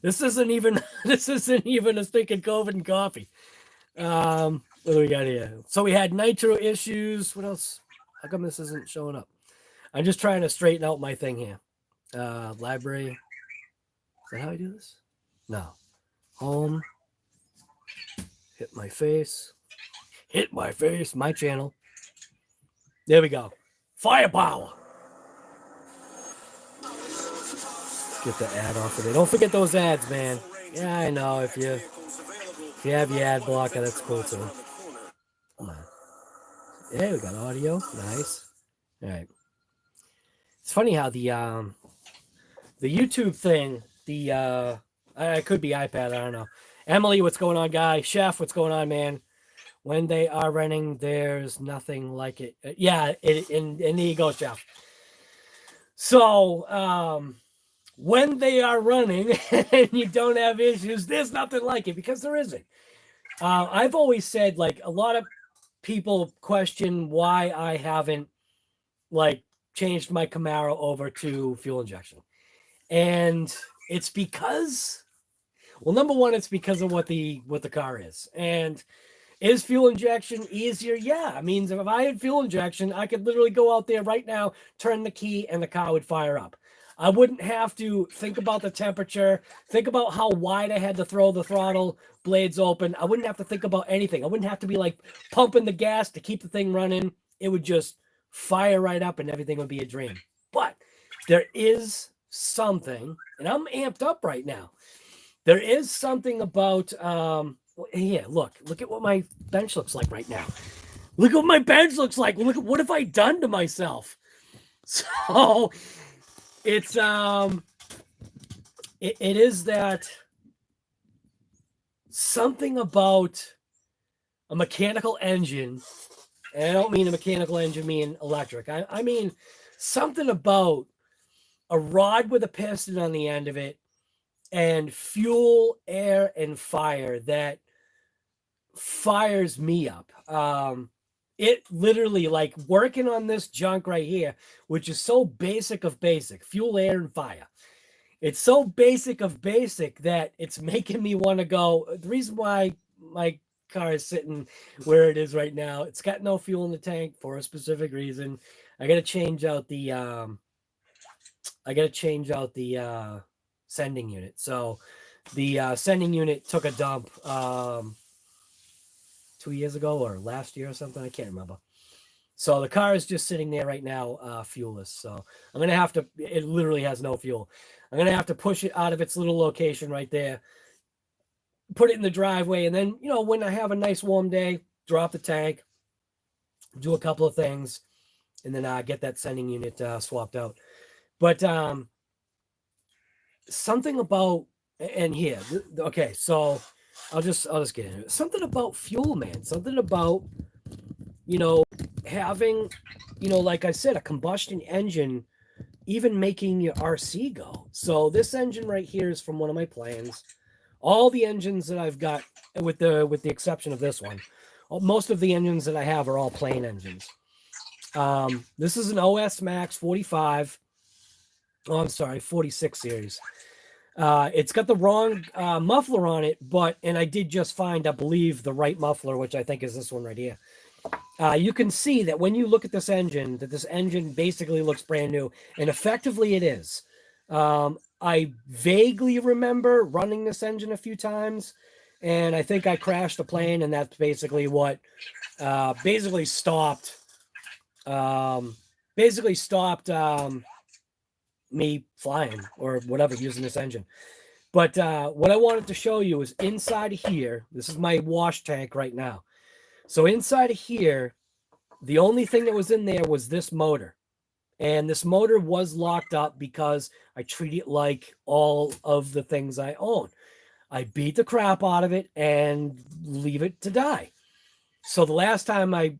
This isn't even a stinking COVID and coffee. What do we got here? So we had nitro issues. What else? How come this isn't showing up? I'm just trying to straighten out my thing here. Library. Is that how I do this? No. Home. Hit my face. Hit my face. My channel. There we go. Firepower. Get the ad off of there. Don't forget those ads, man. Yeah, I know. If you have your ad blocker, that's cool too. Come on. Yeah, we got audio. Nice. All right. It's funny how the YouTube thing, it could be iPad, I don't know. Emily, what's going on, guy? Chef, what's going on, man? When they are running, there's nothing like it. Yeah, and there you go, Chef. So, when they are running and you don't have issues, there's nothing like it, because there isn't. I've always said, like, a lot of people question why I haven't, like, changed my Camaro over to fuel injection. And it's because, well, number one, it's because of what the car is. And is fuel injection easier? Yeah. I mean, if I had fuel injection, I could literally go out there right now, turn the key, and the car would fire up. I wouldn't have to think about the temperature, think about how wide I had to throw the throttle blades open. I wouldn't have to think about anything. I wouldn't have to be like pumping the gas to keep the thing running. It would just fire right up and everything would be a dream. But there is something, and I'm amped up right now. There is something about, here, look at what my bench looks like right now. Look at what my bench looks like. Look at what have I done to myself? So it's, it is that something about a mechanical engine. And I don't mean a mechanical engine, mean electric. I mean something about a rod with a piston on the end of it and fuel, air, and fire that fires me up. It literally, like, working on this junk right here, which is so basic of basic, fuel, air, and fire. It's so basic of basic that it's making me want to go. The reason why my car is sitting where it is right now, it's got no fuel in the tank for a specific reason. I got to change out the sending unit. So the sending unit took a dump 2 years ago or last year or something. I can't remember. So the car is just sitting there right now, fuelless. So I'm going to have to, it literally has no fuel. I'm going to have to push it out of its little location right there, put it in the driveway. And then, you know, when I have a nice warm day, drop the tank, do a couple of things, and then get that sending unit swapped out. But something about, and here, okay, so I'll just get into it. Something about fuel, man. Something about, you know, having, you know, like I said, a combustion engine, even making your RC go. So this engine right here is from one of my plans. All the engines that I've got, with the exception of this one, most of the engines that I have are all plain engines. This is an OS Max 45. Oh, I'm sorry, 46 series. It's got the wrong muffler on it, and I did just find, I believe, the right muffler, which I think is this one right here. You can see that when you look at this engine, that this engine basically looks brand new, and effectively it is. I vaguely remember running this engine a few times, and I think I crashed the plane, and that's basically what stopped me flying or whatever using this engine. But what I wanted to show you is inside of here. This is my wash tank right now. So inside of here, the only thing that was in there was this motor. And this motor was locked up because I treat it like all of the things I own. I beat the crap out of it and leave it to die. So the last time I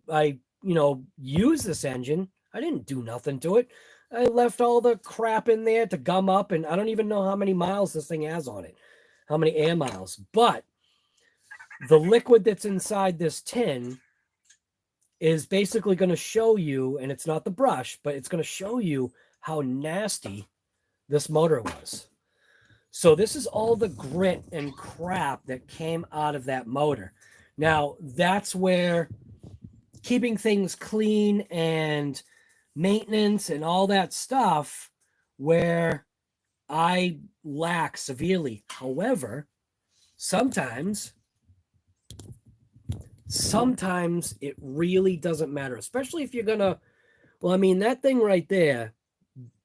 used this engine, I didn't do nothing to it. I left all the crap in there to gum up, and I don't even know how many miles this thing has on it, how many air miles. But the liquid that's inside this tin is basically going to show you, and it's not the brush, but it's going to show you how nasty this motor was. So this is all the grit and crap that came out of that motor. Now, that's where keeping things clean and maintenance and all that stuff, where I lack severely. However, sometimes it really doesn't matter, especially if you're gonna, well, I mean, that thing right there,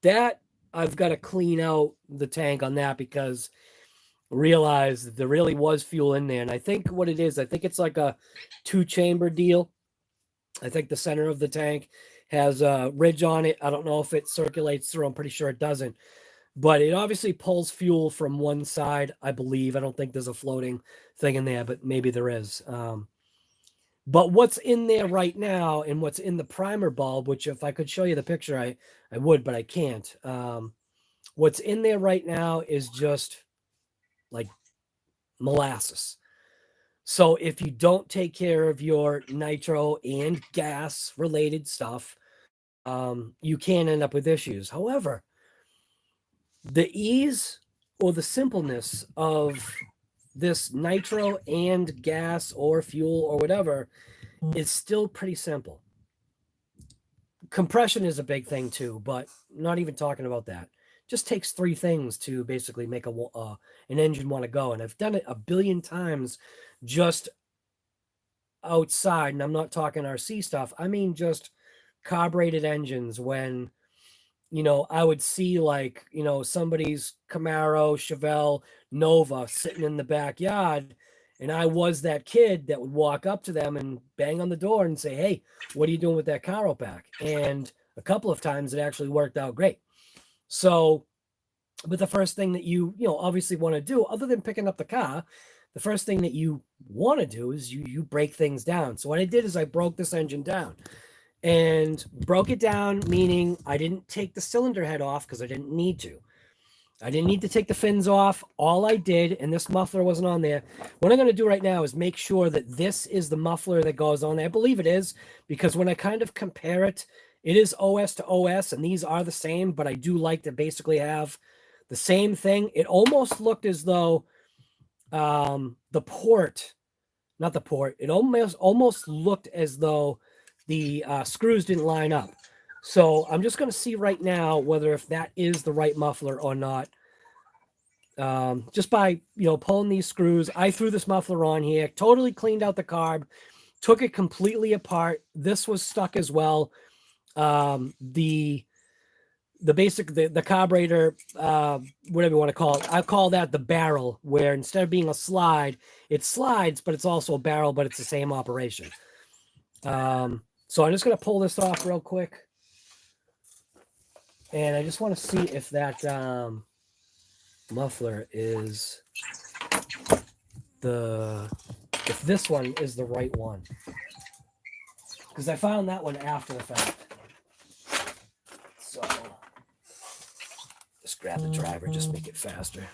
that I've got to clean out the tank on that, because I realized that there really was fuel in there. And I think what it is, I think it's like a 2-chamber deal. I think the center of the tank has a ridge on it. I don't know if it circulates through. I'm pretty sure it doesn't. But it obviously pulls fuel from one side, I believe. I don't think there's a floating thing in there, but maybe there is. But what's in there right now, and what's in the primer bulb, which if I could show you the picture, I would, but I can't. What's in there right now is just like molasses. So if you don't take care of your nitro and gas related stuff, you can end up with issues. However, the ease or the simpleness of this nitro and gas or fuel or whatever is still pretty simple. Compression is a big thing too, but not even talking about that. Just takes 3 things to basically make an engine want to go. And I've done it a billion times just outside, and I'm not talking RC stuff. I mean, just carbureted engines, when, you know, I would see like, you know, somebody's Camaro, Chevelle, Nova sitting in the backyard. And I was that kid that would walk up to them and bang on the door and say, hey, what are you doing with that car out back? And a couple of times it actually worked out great. So, but the first thing that you obviously want to do, other than picking up the car, the first thing that you want to do is you break things down. So what I did is I broke this engine down, and broke it down, meaning I didn't take the cylinder head off because I didn't need to. I didn't need to take the fins off. All I did, and this muffler wasn't on there. What I'm going to do right now is make sure that this is the muffler that goes on there. I believe it is, because when I kind of compare it, it is OS to OS, and these are the same, but I do like to basically have the same thing. It almost looked as though it almost looked as though the screws didn't line up. So I'm just going to see right now whether if that is the right muffler or not. Just by, pulling these screws. I threw this muffler on here, totally cleaned out the carb, took it completely apart. This was stuck as well. The carburetor, whatever you want to call it, I call that the barrel, where instead of being a slide, it slides, but it's also a barrel, but it's the same operation. So I'm just going to pull this off real quick. And I just want to see if that muffler is if this one is the right one. Because I found that one after the fact. So just grab the driver, just make it faster.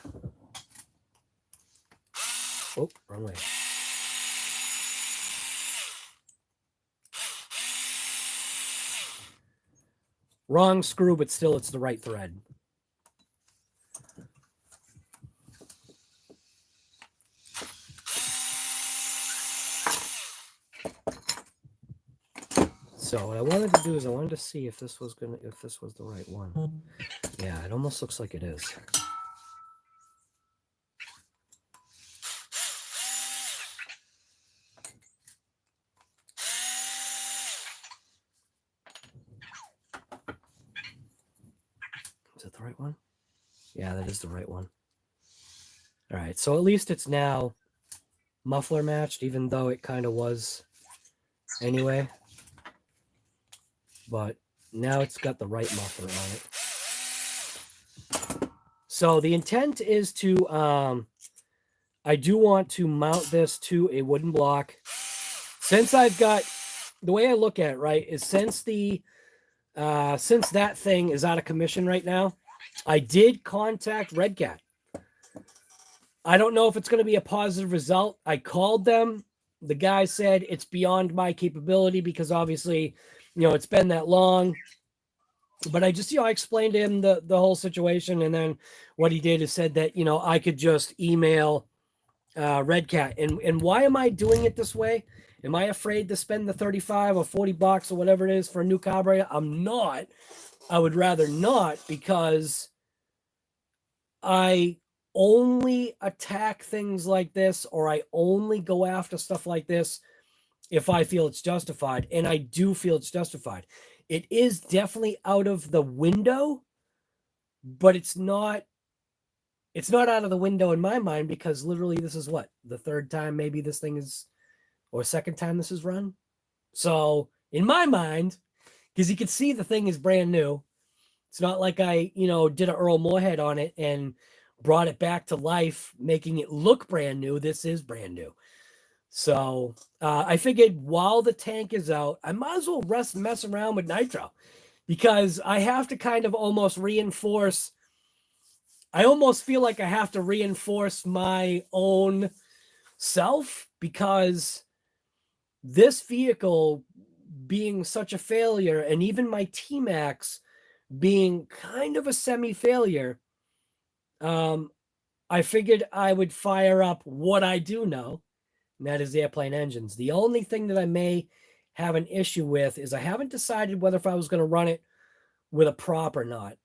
Oh, wrong way. Wrong screw, but still it's the right thread. So what I wanted to do is I wanted to see if this was the right one. Yeah, it almost looks like it is. Is it the right one? Yeah, that is the right one. All right, so at least it's now muffler matched, even though it kind of was anyway. But now it's got the right muffler on it. So the intent is to, I do want to mount this to a wooden block. Since I've got, the way I look at it, right, is since that thing is out of commission right now, I did contact Red Cat. I don't know if it's going to be a positive result. I called them. The guy said it's beyond my capability because obviously, it's been that long. But I just, I explained to him the whole situation. And then what he did is said that, I could just email Red Cat. And why am I doing it this way? Am I afraid to spend the 35 or 40 bucks or whatever it is for a new carburetor? I'm not. I would rather not, because I only attack things like this, or I only go after stuff like this if I feel it's justified. And I do feel it's justified. It is definitely out of the window, but it's not out of the window in my mind, because literally this is what, the third time maybe this thing is, or second time this is run. So in my mind, because you can see the thing is brand new. It's not like I, did an Earl Moorhead on it and brought it back to life, making it look brand new. This is brand new. So I figured while the tank is out, I might as well mess around with nitro, because I have to kind of almost reinforce. I almost feel like I have to reinforce my own self, because this vehicle being such a failure, and even my T-Max being kind of a semi-failure, I figured I would fire up what I do know, and that is airplane engines. The only thing that I may have an issue with is I haven't decided whether if I was going to run it with a prop or not.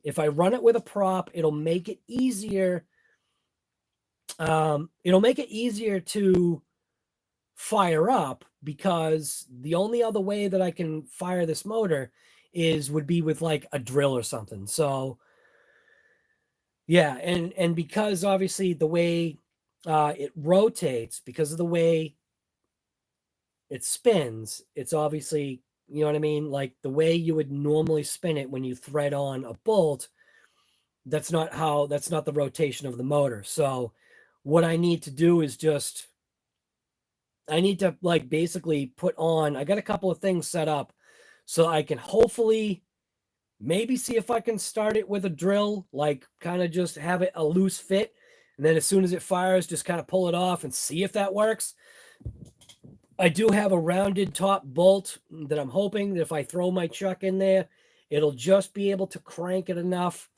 If I run it with a prop, it'll make it easier. It'll make it easier to fire up, because the only other way that I can fire this motor would be with like a drill or something. So yeah, and because obviously the way it rotates, because of the way it spins, it's obviously, you know what I mean? Like the way you would normally spin it when you thread on a bolt, that's not the rotation of the motor. So what I need to do is I need to like basically put on, I got a couple of things set up so I can hopefully maybe see if I can start it with a drill, like kind of just have it a loose fit. And then as soon as it fires, just kind of pull it off and see if that works. I do have a rounded top bolt that I'm hoping that if I throw my chuck in there, it'll just be able to crank it enough.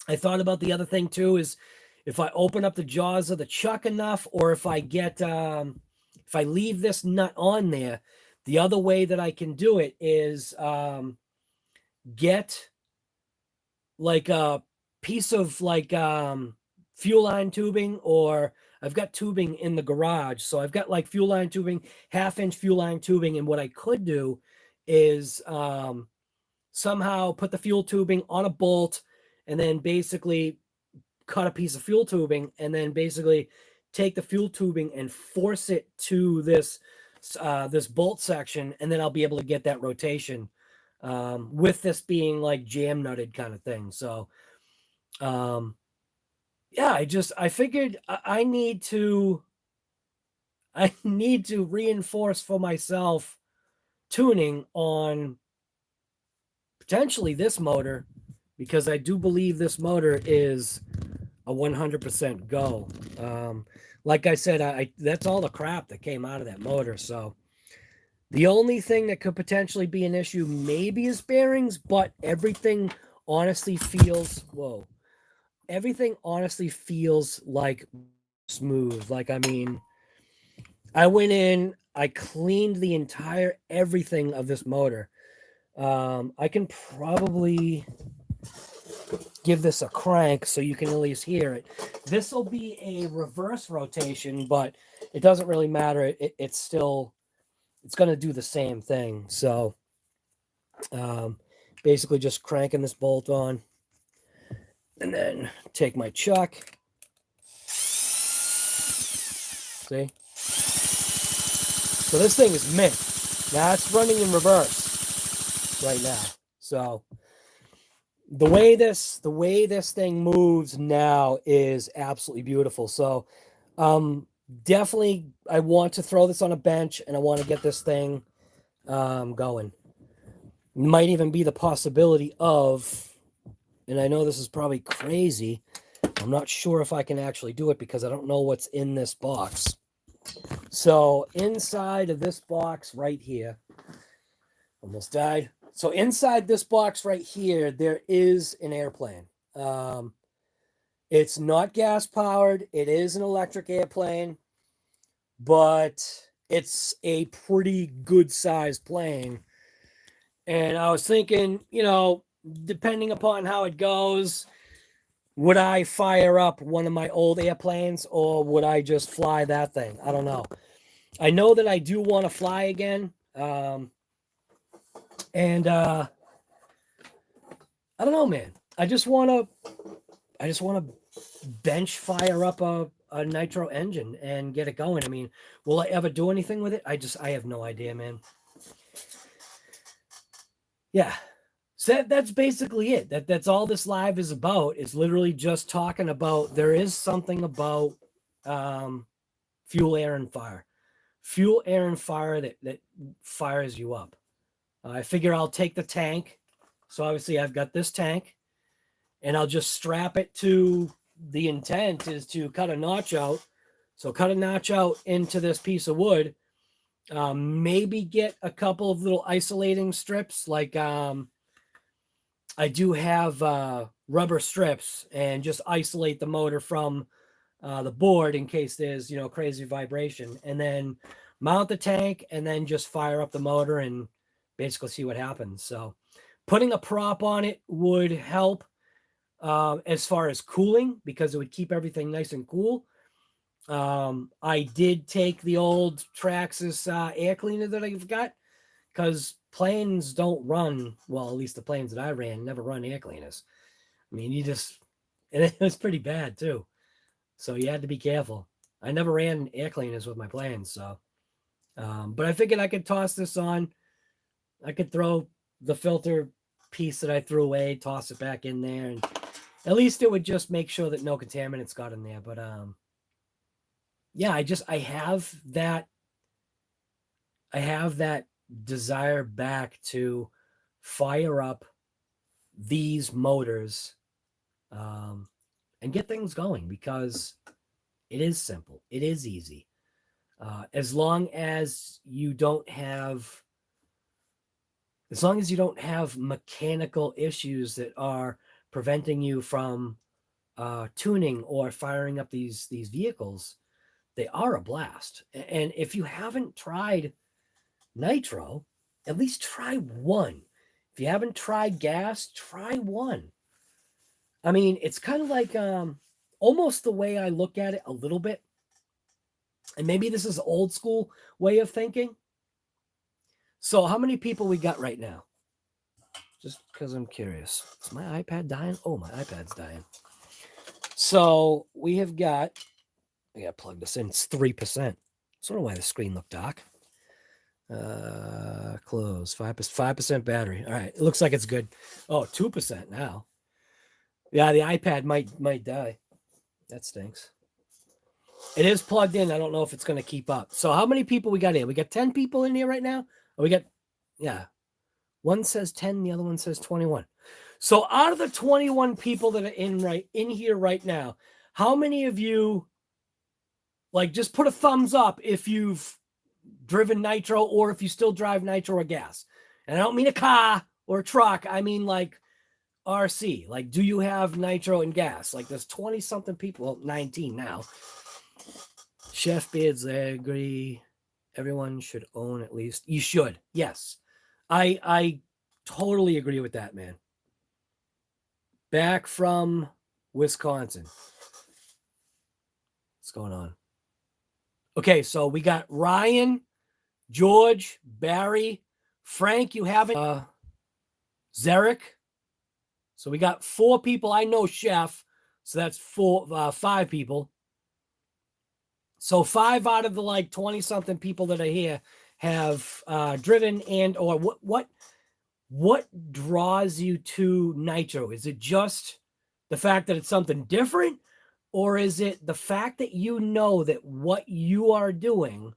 I thought about the other thing too, is if I open up the jaws of the chuck enough, or if I get, if I leave this nut on there, the other way that I can do it is get like a piece of like fuel line tubing, or I've got tubing in the garage. So I've got like fuel line tubing, 1/2-inch fuel line tubing. And what I could do is somehow put the fuel tubing on a bolt, and then basically cut a piece of fuel tubing, and then basically take the fuel tubing and force it to this bolt section, and then I'll be able to get that rotation with this being like jam nutted kind of thing. So yeah, I figured I need to reinforce for myself tuning on potentially this motor, because I do believe this motor is a 100% go. Like I said, that's all the crap that came out of that motor. So the only thing that could potentially be an issue maybe is bearings, but everything honestly feels, everything honestly feels like smooth. Like, I mean, I went in, I cleaned the entire everything of this motor. I can probably give this a crank so you can at least hear it. This will be a reverse rotation, but it doesn't really matter. It's still, it's going to do the same thing. So basically just cranking this bolt on, and then take my chuck. See? So this thing is mint. Now it's running in reverse right now. So the way this thing moves now is absolutely beautiful. So definitely I want to throw this on a bench, and I want to get this thing going. Might even be the possibility of, and I know this is probably crazy, I'm not sure if I can actually do it because I don't know what's in this box. So inside of this box right here, almost died. So inside this box right here, there is an airplane. It's not gas powered. It is an electric airplane, but it's a pretty good sized plane. And I was thinking, you know, depending upon how it goes, would I fire up one of my old airplanes or would I just fly that thing? I don't know. I know that I do want to fly again. I don't know, man. I just want to bench fire up a nitro engine and get it going. I mean, will I ever do anything with it? I have no idea, man. Yeah. So that's basically it. That's all this live is about. It's literally just talking about, there is something about fuel, air, and fire. Fuel, air, and fire that fires you up. I figure I'll take the tank. So obviously I've got this tank and I'll just strap it to, the intent is to cut a notch out. So cut a notch out into this piece of wood. Maybe get a couple of little isolating strips. Like I do have rubber strips, and just isolate the motor from the board in case there's, you know, crazy vibration, and then mount the tank and then just fire up the motor and basically see what happens. So putting a prop on it would help as far as cooling, because it would keep everything nice and cool. I did take the old Traxxas air cleaner that I've got, because planes don't run, well, at least the planes that I ran never run air cleaners. I mean, and it was pretty bad too. So you had to be careful. I never ran air cleaners with my planes. So, but I figured I could toss this on. I could throw the filter piece that I threw away, toss it back in there, and at least it would just make sure that no contaminants got in there. But, yeah, I have that desire back to fire up these motors and get things going, because it is simple. It is easy. As long as you don't have mechanical issues that are preventing you from tuning or firing up these vehicles, they are a blast. And if you haven't tried nitro, at least try one. If you haven't tried gas, try one. I mean, it's kind of like almost the way I look at it a little bit. And maybe this is old school way of thinking. So how many people we got right now? Just because I'm curious. Is my iPad dying? Oh, my iPad's dying. So we have got, I got to plug this in. It's 3%. I don't know why the screen looked dark. Close. 5% battery. All right. It looks like it's good. Oh, 2% now. Yeah, the iPad might die. That stinks. It is plugged in. I don't know if it's going to keep up. So how many people we got in? We got 10 people in here right now? Or we got, yeah. One says 10, the other one says 21. So out of the 21 people that are in here right now, how many of you, like, just put a thumbs up if you've driven nitro, or if you still drive nitro or gas? And I don't mean a car or a truck. I mean like RC. Like, do you have nitro and gas? Like, there's 20 something people, well, 19 now. Chef Beards, I agree. Everyone should own at least. You should. Yes. I totally agree with that, man. Back from Wisconsin. What's going on? Okay, so we got Ryan, George, Barry, Frank, you haven't, Zarek. So we got 4 people. I know Chef, so that's 5 people. So 5 out of the like 20 something people that are here have driven and or what draws you to nitro? Is it just the fact that it's something different, or is it the fact that you know that what you are doing,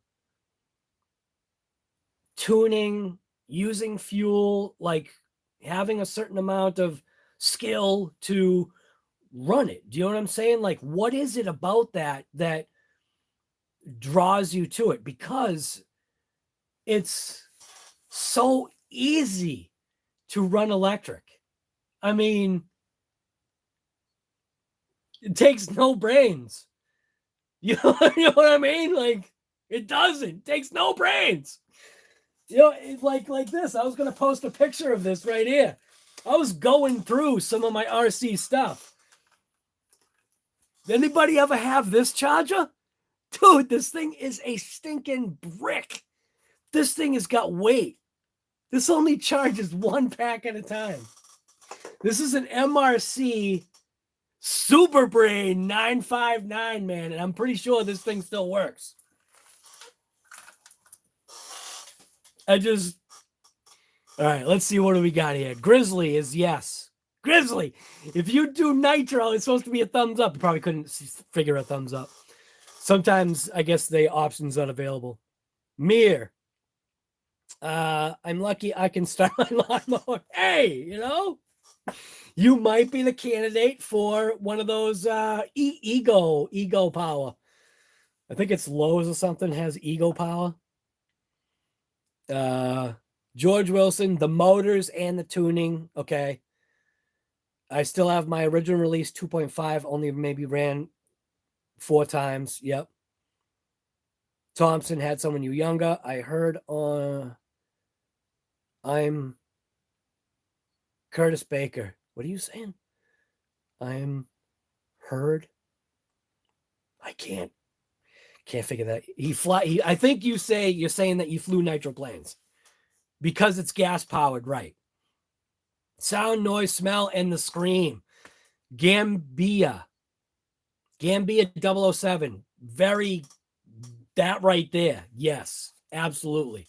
tuning, using fuel, like having a certain amount of skill to run it? Do you know what I'm saying? Like, what is it about that draws you to it? Because it's so easy to run electric. I mean, it takes no brains. You know what I mean? Like, it doesn't. It takes no brains. You know, like this. I was going to post a picture of this right here. I was going through some of my RC stuff. Anybody ever have this charger? Dude, this thing is a stinking brick. This thing has got weight. This only charges one pack at a time. This is an MRC Super Brain 959, man, and I'm pretty sure this thing still works. All right, let's see what do we got here. Grizzly is yes. Grizzly, if you do nitro, it's supposed to be a thumbs up. You probably couldn't figure a thumbs up. Sometimes I guess the option's not available. Mir, I'm lucky I can start my lawnmower. Hey, you know, you might be the candidate for one of those ego power. I think it's Lowe's or something has ego power. George Wilson, the motors and the tuning. Okay. I still have my original release 2.5, only maybe ran 4 times. Yep. Thompson had someone you younger. I heard on I'm Curtis Baker. What are you saying? I'm heard. I can't figure that. I think you're saying that you flew nitro planes because it's gas powered, right? Sound, noise, smell, and the scream. Gambia 007. Very, that right there. Yes, absolutely.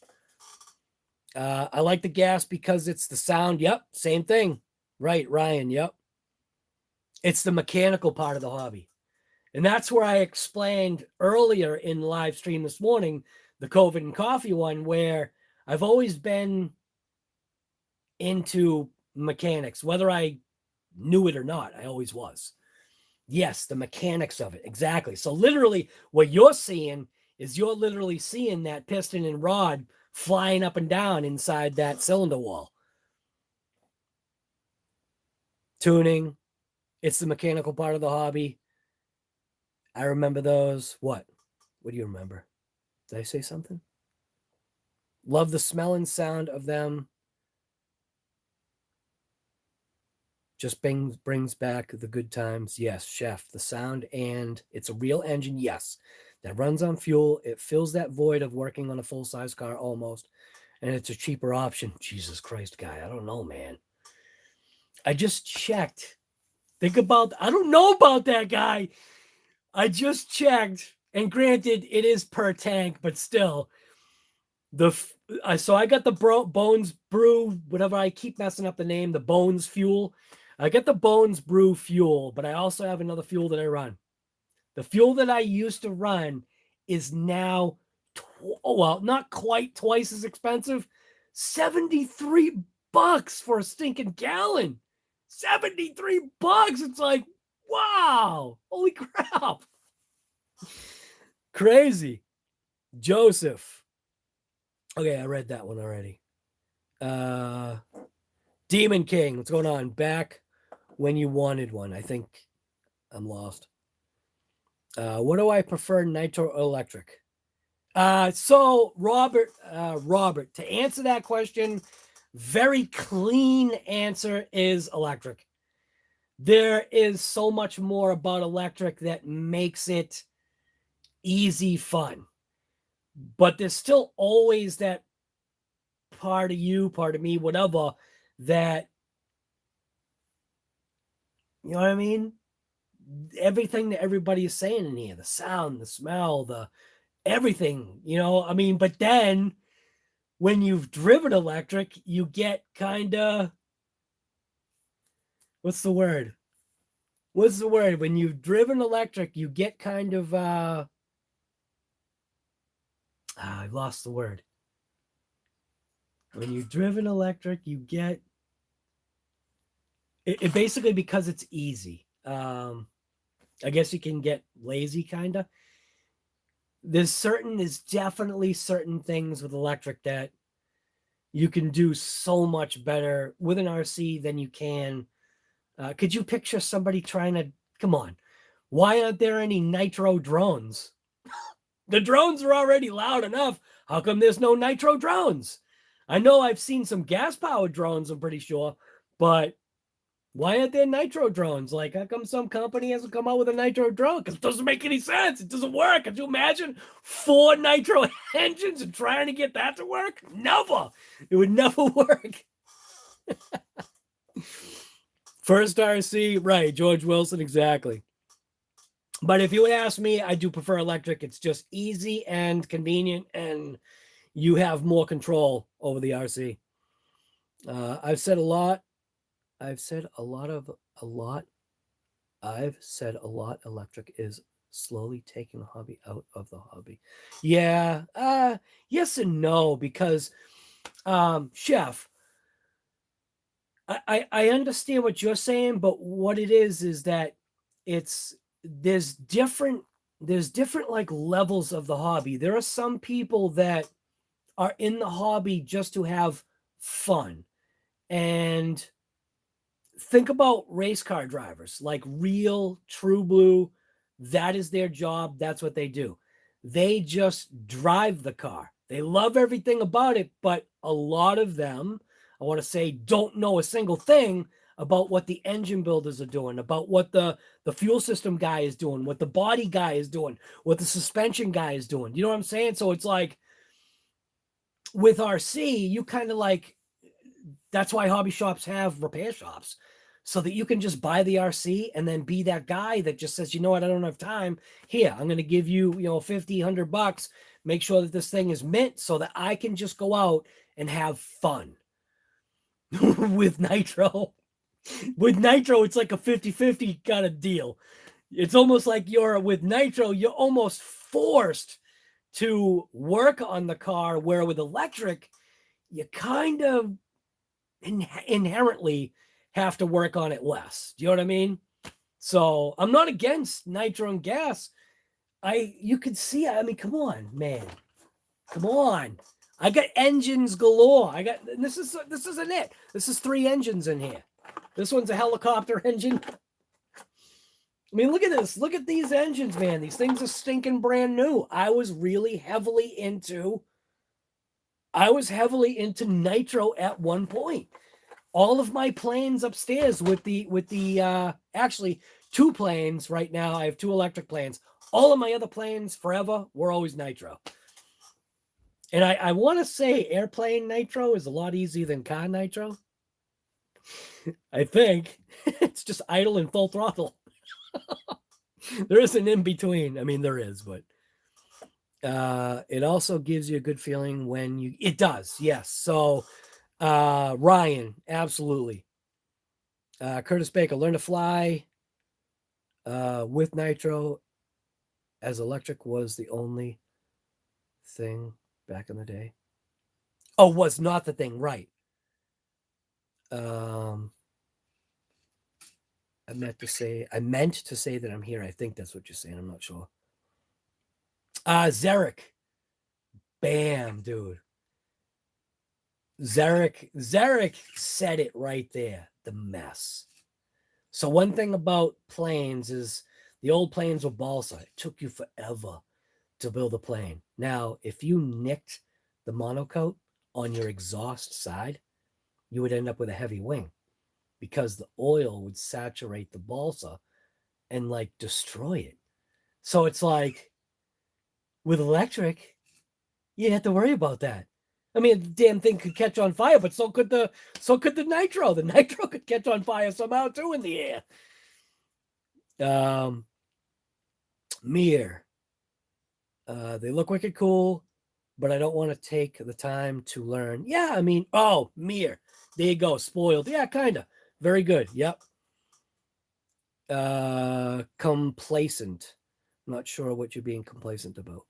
I like the gas because it's the sound. Yep, same thing. Right, Ryan. Yep. It's the mechanical part of the hobby. And that's where I explained earlier in the live stream this morning, the COVID and coffee one, where I've always been into mechanics, whether I knew it or not. I always was. Yes, the mechanics of it. Exactly. So literally what you're seeing is you're literally seeing that piston and rod flying up and down inside that cylinder wall. Tuning. It's the mechanical part of the hobby. I remember those. What do you remember? Did I say something? Love the smell and sound of them. Just brings back the good times. Yes, chef. The sound, and it's a real engine. Yes, that runs on fuel. It fills that void of working on a full-size car almost, and it's a cheaper option. Jesus Christ, guy. I don't know, man. I just checked. I don't know about that guy. I just checked, and granted, it is per tank, but still, so I got the Bones Brew, whatever, I keep messing up the name, the Bones Fuel. I get the Bones Brew fuel, but I also have another fuel that I run. The fuel that I used to run is now, not quite twice as expensive. $73 for a stinking gallon. $73. It's like, wow, holy crap. Crazy. Joseph. Okay, I read that one already. Demon King, what's going on? Back when you wanted one. I think I'm lost. What do I prefer, nitro or electric? So Robert, to answer that question, very clean answer is electric. There is so much more about electric that makes it easy fun. But there's still always that part of you, part of me, whatever, that, you know what I mean? Everything that everybody is saying in here, the sound, the smell, the everything, you know, I mean, but then when you've driven electric, you get kind of, what's the word? When you've driven electric, you get kind of, I lost the word. When you've driven electric, you get it basically because it's easy. I guess you can get lazy, kind of. There's definitely certain things with electric that you can do so much better with an RC than you can. Could you picture somebody trying to, come on, why aren't there any nitro drones? The drones are already loud enough. How come there's no nitro drones? I know I've seen some gas-powered drones, I'm pretty sure, but why aren't there nitro drones? Like, how come some company hasn't come out with a nitro drone? Because it doesn't make any sense. It doesn't work. Could you imagine 4 nitro engines and trying to get that to work? Never. It would never work. First RC, right, George Wilson, exactly. But if you would ask me, I do prefer electric. It's just easy and convenient, and you have more control over the RC. I've said a lot. I've said a lot. Electric is slowly taking the hobby out of the hobby. Yeah. Yes and no, because, Chef, I understand what you're saying, but what it is that there's different like levels of the hobby. There are some people that are in the hobby just to have fun. And think about race car drivers, like real true blue. That is their job. That's what they do. They just drive the car. They love everything about it, but a lot of them, I want to say, don't know a single thing about what the engine builders are doing, about what the fuel system guy is doing, what the body guy is doing, what the suspension guy is doing. You know what I'm saying? So it's like with RC, you kind of like, that's why hobby shops have repair shops, so that you can just buy the RC and then be that guy that just says, you know what, I don't have time. Here, I'm going to give you, $50, $100. Make sure that this thing is mint so that I can just go out and have fun. With nitro. With nitro, it's like a 50-50 kind of deal. It's almost like with nitro, you're almost forced to work on the car, where with electric, you kind of inherently have to work on it less. Do you know what I mean? So I'm not against nitro and gas. You could see, I mean, come on, man. Come on. I got engines galore. This isn't it. This is 3 engines in here. This one's a helicopter engine. I mean, look at this. Look at these engines, man. These things are stinking brand new. I was heavily into nitro at one point. All of my planes upstairs with the actually 2 planes right now. I have 2 electric planes. All of my other planes forever were always nitro. And I want to say airplane nitro is a lot easier than car nitro. I think it's just idle and full throttle. There is an in between. I mean, there is, but it also gives you a good feeling when it does. Yes. So, Ryan, absolutely. Curtis Baker, learn to fly with nitro, as electric was the only thing back in the day. Oh, was not the thing, right? I meant to say that I'm here. I think that's what you're saying. I'm not sure. Zarek. Bam, dude. Zarek said it right there. The mess. So one thing about planes is the old planes were balsa. It took you forever to build a plane. Now, if you nicked the monocoat on your exhaust side, you would end up with a heavy wing, because the oil would saturate the balsa and like destroy it. So it's like with electric, you didn't have to worry about that. I mean, the damn thing could catch on fire, but so could the nitro. The nitro could catch on fire somehow too in the air. Mir. They look wicked cool, but I don't want to take the time to learn. Yeah, I mean, Mir. There you go. Spoiled. Yeah, kind of. Very good. Yep. Complacent. Not sure what you're being complacent about.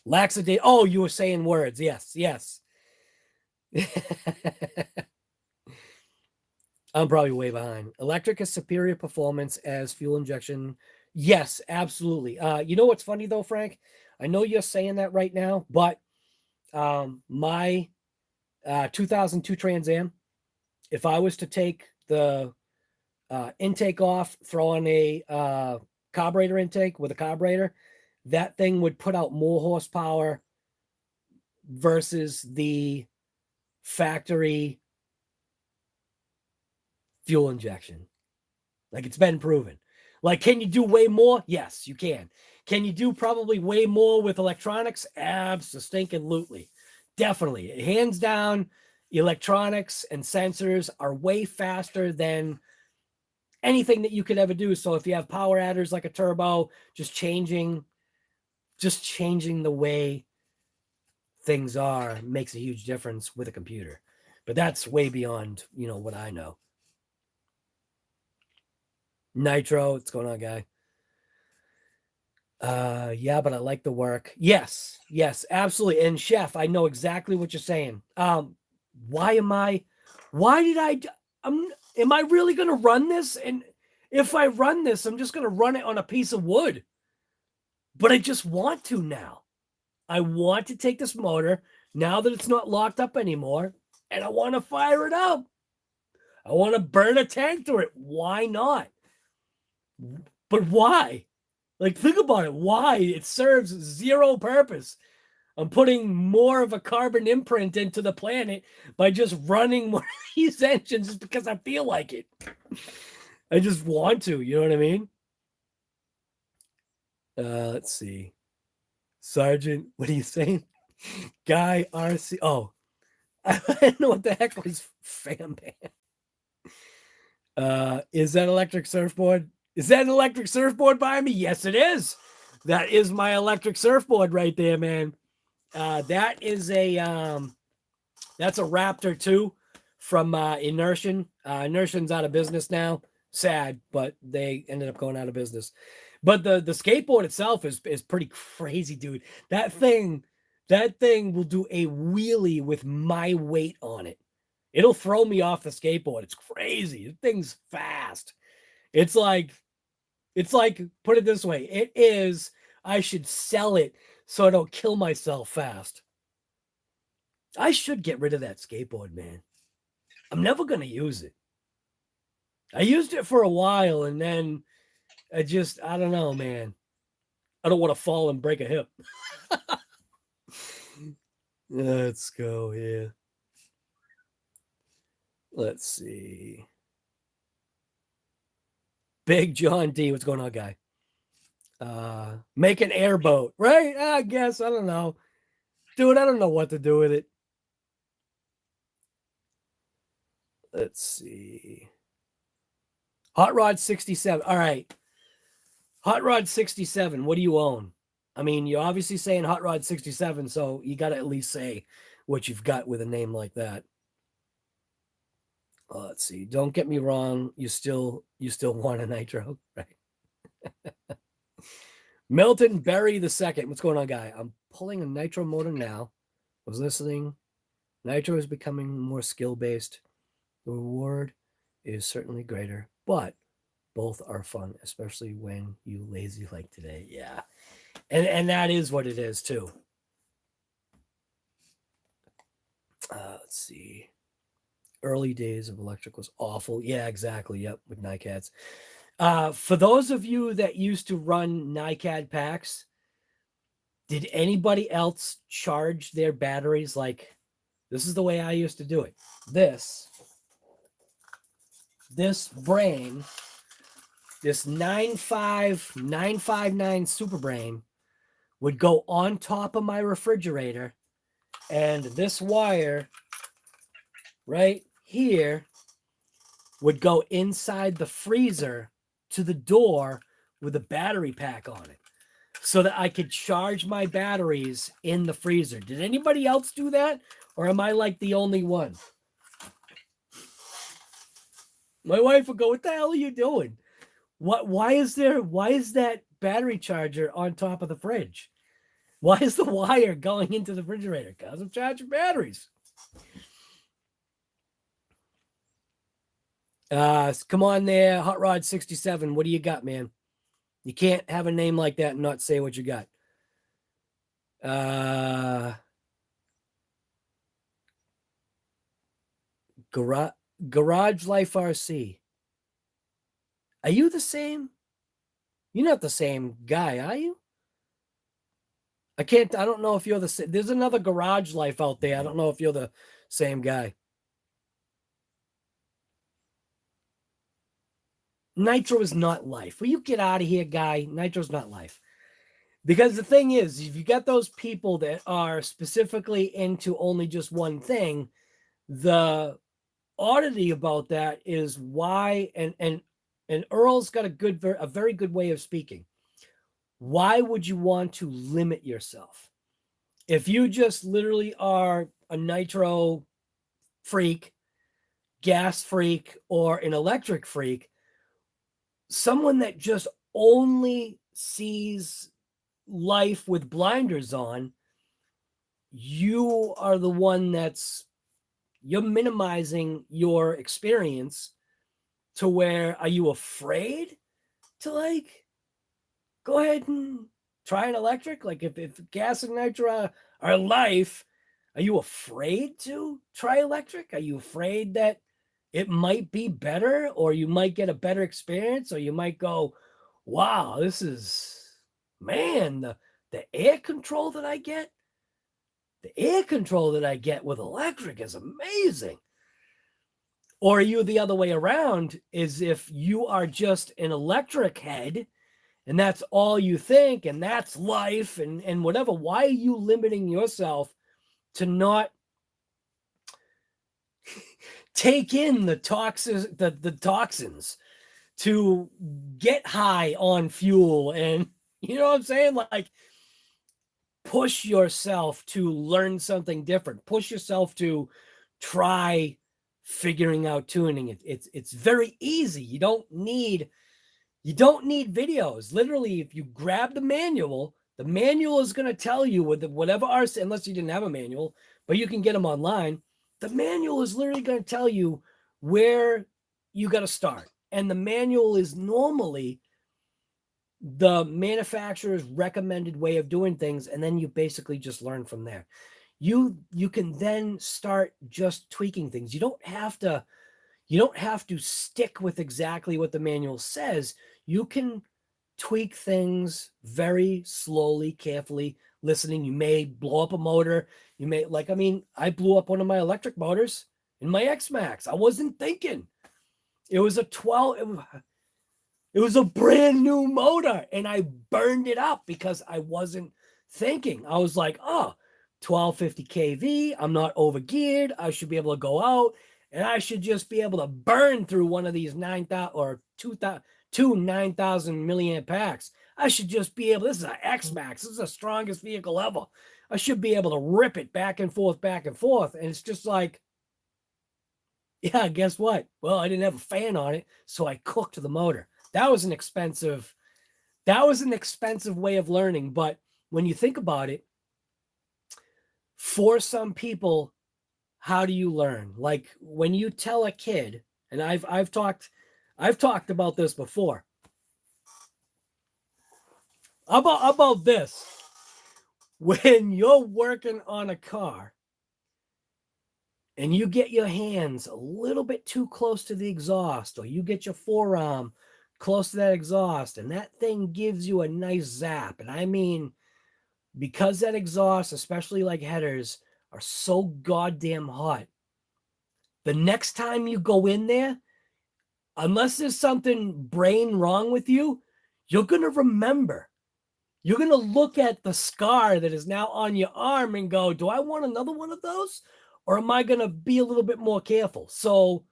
Laxity. Oh, you were saying words. Yes. I'm probably way behind. Electric is superior performance as fuel injection. Yes, absolutely. You know what's funny though, Frank? I know you're saying that right now, but my 2002 Trans Am. If I was to take the intake off, throw on a carburetor intake with a carburetor, that thing would put out more horsepower versus the factory fuel injection. Like, it's been proven. Like, can you do way more? Yes, you can. Can you do probably way more with electronics? Absolutely. Definitely. Hands down, electronics and sensors are way faster than anything that you could ever do. So if you have power adders like a turbo, just changing the way things are makes a huge difference with a computer. But that's way beyond, what I know. Nitro, what's going on, guy? Yeah, but I like the work. Yes, absolutely. And Chef, I know exactly what you're saying. Am I really going to run this? And if I run this, I'm just going to run it on a piece of wood. But I just want to now. I want to take this motor now that it's not locked up anymore, and I want to fire it up. I want to burn a tank through it. Why not? But why? Like, think about it. Why? It serves zero purpose. I'm putting more of a carbon imprint into the planet by just running more of these engines just because I feel like it. I just want to, you know what I mean? Let's see. Sergeant, what are you saying? Guy RC. Oh, I didn't know what the heck was fam band. Is that electric surfboard? Is that an electric surfboard by me? Yes, it is. That is my electric surfboard right there, man. That is that's a Raptor 2 from Inertian. Inertian's out of business now. Sad, but they ended up going out of business. But the skateboard itself is pretty crazy, dude. That thing will do a wheelie with my weight on it. It'll throw me off the skateboard. It's crazy. The thing's fast. It's like, put it this way. I should sell it so I don't kill myself fast. I should get rid of that skateboard, man. I'm never going to use it. I used it for a while, and then I don't know, man. I don't want to fall and break a hip. Let's go here. Let's see. Big John D. What's going on, guy? Make an airboat, right? I guess. I don't know. Dude, I don't know what to do with it. Let's see. Hot Rod 67. All right. Hot Rod 67. What do you own? I mean, you're obviously saying Hot Rod 67, so you got to at least say what you've got with a name like that. Let's see. Don't get me wrong. You still want a nitro, right? Milton Berry the second. What's going on, guy? I'm pulling a nitro motor now. Was listening. Nitro is becoming more skill-based. The reward is certainly greater, but both are fun, especially when you lazy like today. Yeah. And that is what it is too. Let's see. Early days of electric was awful. Yeah, exactly. Yep, with NiCads. For those of you that used to run NiCad packs, did anybody else charge their batteries like this? Is the way I used to do it. This brain, this 95959 Super Brain would go on top of my refrigerator, and this wire right here would go inside the freezer to the door with a battery pack on it so that I could charge my batteries in the freezer. Did anybody else do that? Or am I like the only one? My wife would go, what the hell are you doing? Why is that battery charger on top of the fridge? Why is the wire going into the refrigerator? Because I'm charging batteries. Come on there, Hot Rod 67. What do you got, man? You can't have a name like that and not say what you got. Garage Life RC. Are you the same? You're not the same guy, are you? I don't know if you're the same. There's another Garage Life out there. I don't know if you're the same guy. Nitro is not life. Will you get out of here, guy? Nitro's not life. Because the thing is, if you got those people that are specifically into only just one thing, the oddity about that is why, and Earl's got a very good way of speaking. Why would you want to limit yourself? If you just literally are a nitro freak, gas freak, or an electric freak, someone that just only sees life with blinders on, you are the one you're minimizing your experience to where, are you afraid to like go ahead and try an electric? Like if gas and nitro are life, are you afraid to try electric? Are you afraid that it might be better, or you might get a better experience, or you might go, wow, this is, man, the air control that I get, with electric is amazing. Or are you the other way around, is if you are just an electric head and that's all you think and that's life and whatever, why are you limiting yourself to not take in the toxins to get high on fuel? And you know what I'm saying? Like, push yourself to learn something different. Push yourself to try figuring out tuning. It's very easy. You don't need videos. Literally, if you grab the manual is going to tell you with whatever RC, unless you didn't have a manual, but you can get them online. The manual is literally going to tell you where you got to start. And the manual is normally the manufacturer's recommended way of doing things. And then you basically just learn from there. You can then start just tweaking things. You don't have to stick with exactly what the manual says. You can tweak things very slowly, carefully, listening. You may blow up a motor. You may, I blew up one of my electric motors in my X-Max. I wasn't thinking. It was a brand new motor, and I burned it up because I wasn't thinking. I was like, 1250 kV. I'm not overgeared. I should be able to go out, and I should just be able to burn through one of these 9,000 or 2,000 milliamp packs. I should just be able, this is an X-Max. This is the strongest vehicle ever. I should be able to rip it back and forth. And it's just like, yeah, guess what? Well, I didn't have a fan on it, so I cooked the motor. That was an expensive way of learning. But when you think about it, for some people, how do you learn? Like when you tell a kid, and I've talked about this before. About this. When you're working on a car and you get your hands a little bit too close to the exhaust, or you get your forearm close to that exhaust, and that thing gives you a nice zap. And I mean, because that exhaust, especially like headers, are so goddamn hot, the next time you go in there, unless there's something brain wrong with you, you're going to remember. You're going to look at the scar that is now on your arm and go, do I want another one of those? Or am I going to be a little bit more careful? So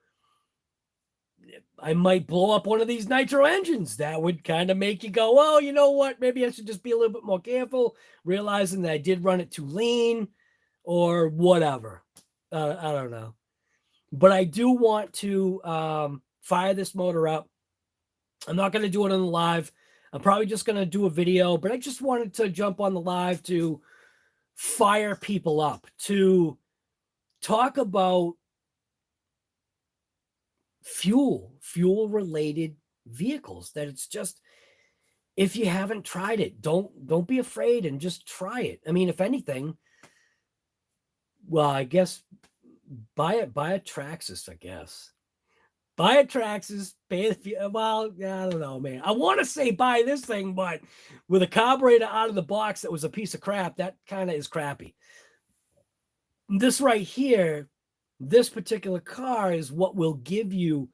I might blow up one of these nitro engines. That would kind of make you go, oh, you know what? Maybe I should just be a little bit more careful, realizing that I did run it too lean or whatever. I don't know. But I do want to fire this motor up. I'm not going to do it on the live. I'm probably just going to do a video, but I just wanted to jump on the live to fire people up, to talk about fuel related vehicles. That it's just, if you haven't tried it, don't be afraid and just try it. I mean, if anything, well, I guess buy a Traxxas, I guess. Buy a Traxxas, pay the, well, I don't know, man. I want to say buy this thing, but with a carburetor out of the box that was a piece of crap, that kind of is crappy. This right here, this particular car is what will give you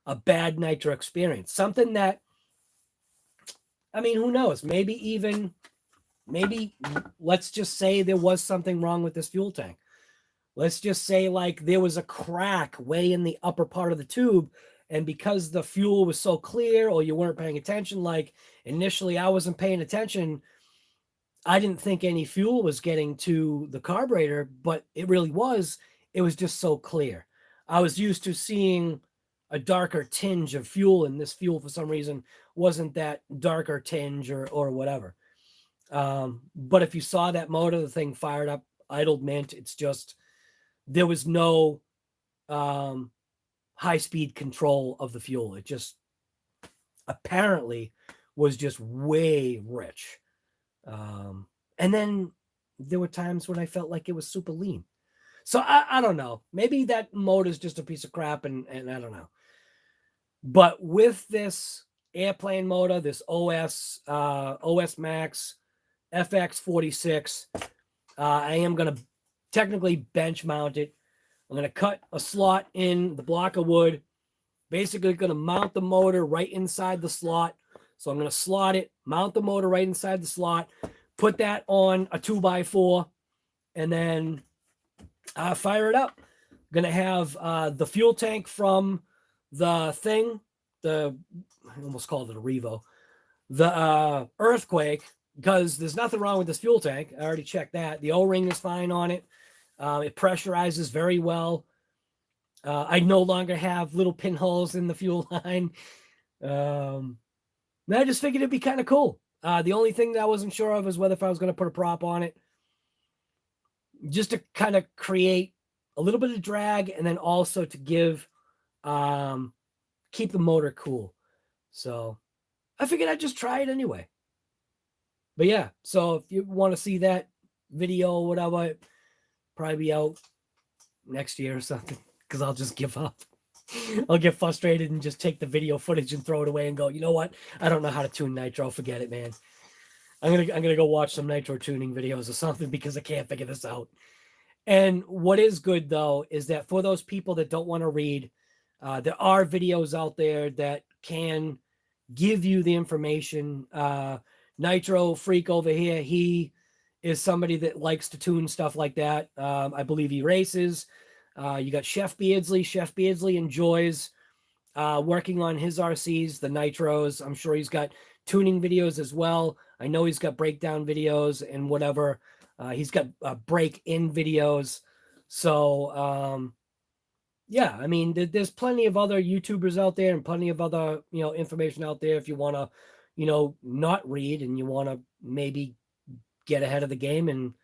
a bad nitro experience. Something that, I mean, who knows? Maybe let's just say there was something wrong with this fuel tank. Let's just say like there was a crack way in the upper part of the tube. And because the fuel was so clear or you weren't paying attention, like initially I wasn't paying attention, I didn't think any fuel was getting to the carburetor, but it really was. It was just so clear. I was used to seeing a darker tinge of fuel, and this fuel for some reason wasn't that darker tinge or whatever. But if you saw that motor, the thing fired up, idled mint, it's just, there was no high-speed control of the fuel. It just apparently was just way rich. And then there were times when I felt like it was super lean. So I don't know. Maybe that motor is just a piece of crap, and I don't know. But with this airplane motor, this OS Max FX46, I am going to technically bench mount it. I'm going to cut a slot in the block of wood, basically going to mount the motor right inside the slot. So I'm going to slot it, mount the motor right inside the slot, put that on a 2x4, and then fire it up. I'm going to have the fuel tank from the thing, I almost called it a Revo, the Earthquake, because there's nothing wrong with this fuel tank. I already checked that. The O-ring is fine on it. It pressurizes very well. I no longer have little pinholes in the fuel line. And I just figured it'd be kind of cool. The only thing that I wasn't sure of is whether if I was going to put a prop on it, just to kind of create a little bit of drag, and then also to give, keep the motor cool. So I figured I'd just try it anyway. But yeah, so if you want to see that video or whatever, it'll probably be out next year or something, because I'll just give up. I'll get frustrated and just take the video footage and throw it away and go, you know what? I don't know how to tune nitro. Forget it, man. I'm gonna go watch some nitro tuning videos or something, because I can't figure this out. And what is good though is that for those people that don't want to read, there are videos out there that can give you the information. Nitro Freak over here, he is somebody that likes to tune stuff like that. I believe he races. You got Chef Beardsley. Chef Beardsley enjoys working on his RCs, the Nitros. I'm sure he's got tuning videos as well. I know he's got breakdown videos and whatever. He's got break-in videos. So, yeah, I mean, there's plenty of other YouTubers out there and plenty of other, information out there if you want to, not read and you want to maybe get ahead of the game and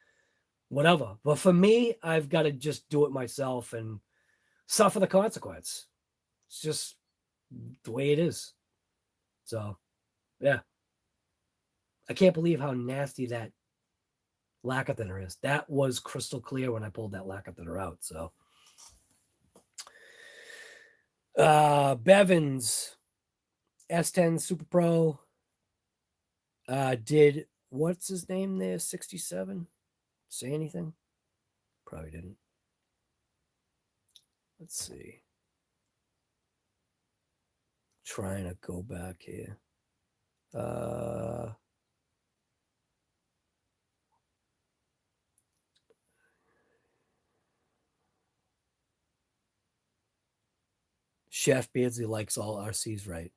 whatever. But for me, I've got to just do it myself and suffer the consequence. It's just the way it is. So, yeah. I can't believe how nasty that lacquer thinner is. That was crystal clear when I pulled that lacquer thinner out. So, Bevins S10 Super Pro did, what's his name there? 67? Say anything? Probably didn't. Let's see. Trying to go back here. Chef Beardsley likes all RCs, right?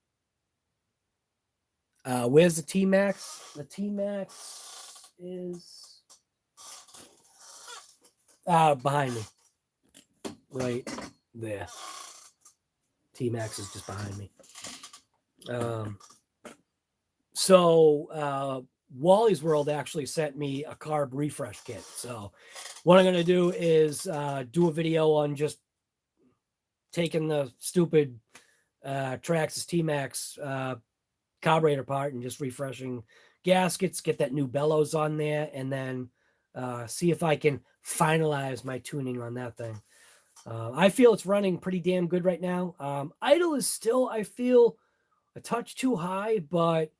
Where's the T-Max? The T-Max is behind me. Right there. T-Max is just behind me. So Wally's World actually sent me a carb refresh kit. So what I'm going to do is do a video on just taking the stupid Traxxas T-Max carburetor part and just refreshing gaskets, get that new bellows on there, and then see if I can finalize my tuning on that thing. I feel it's running pretty damn good right now. Idle is still, I feel, a touch too high, but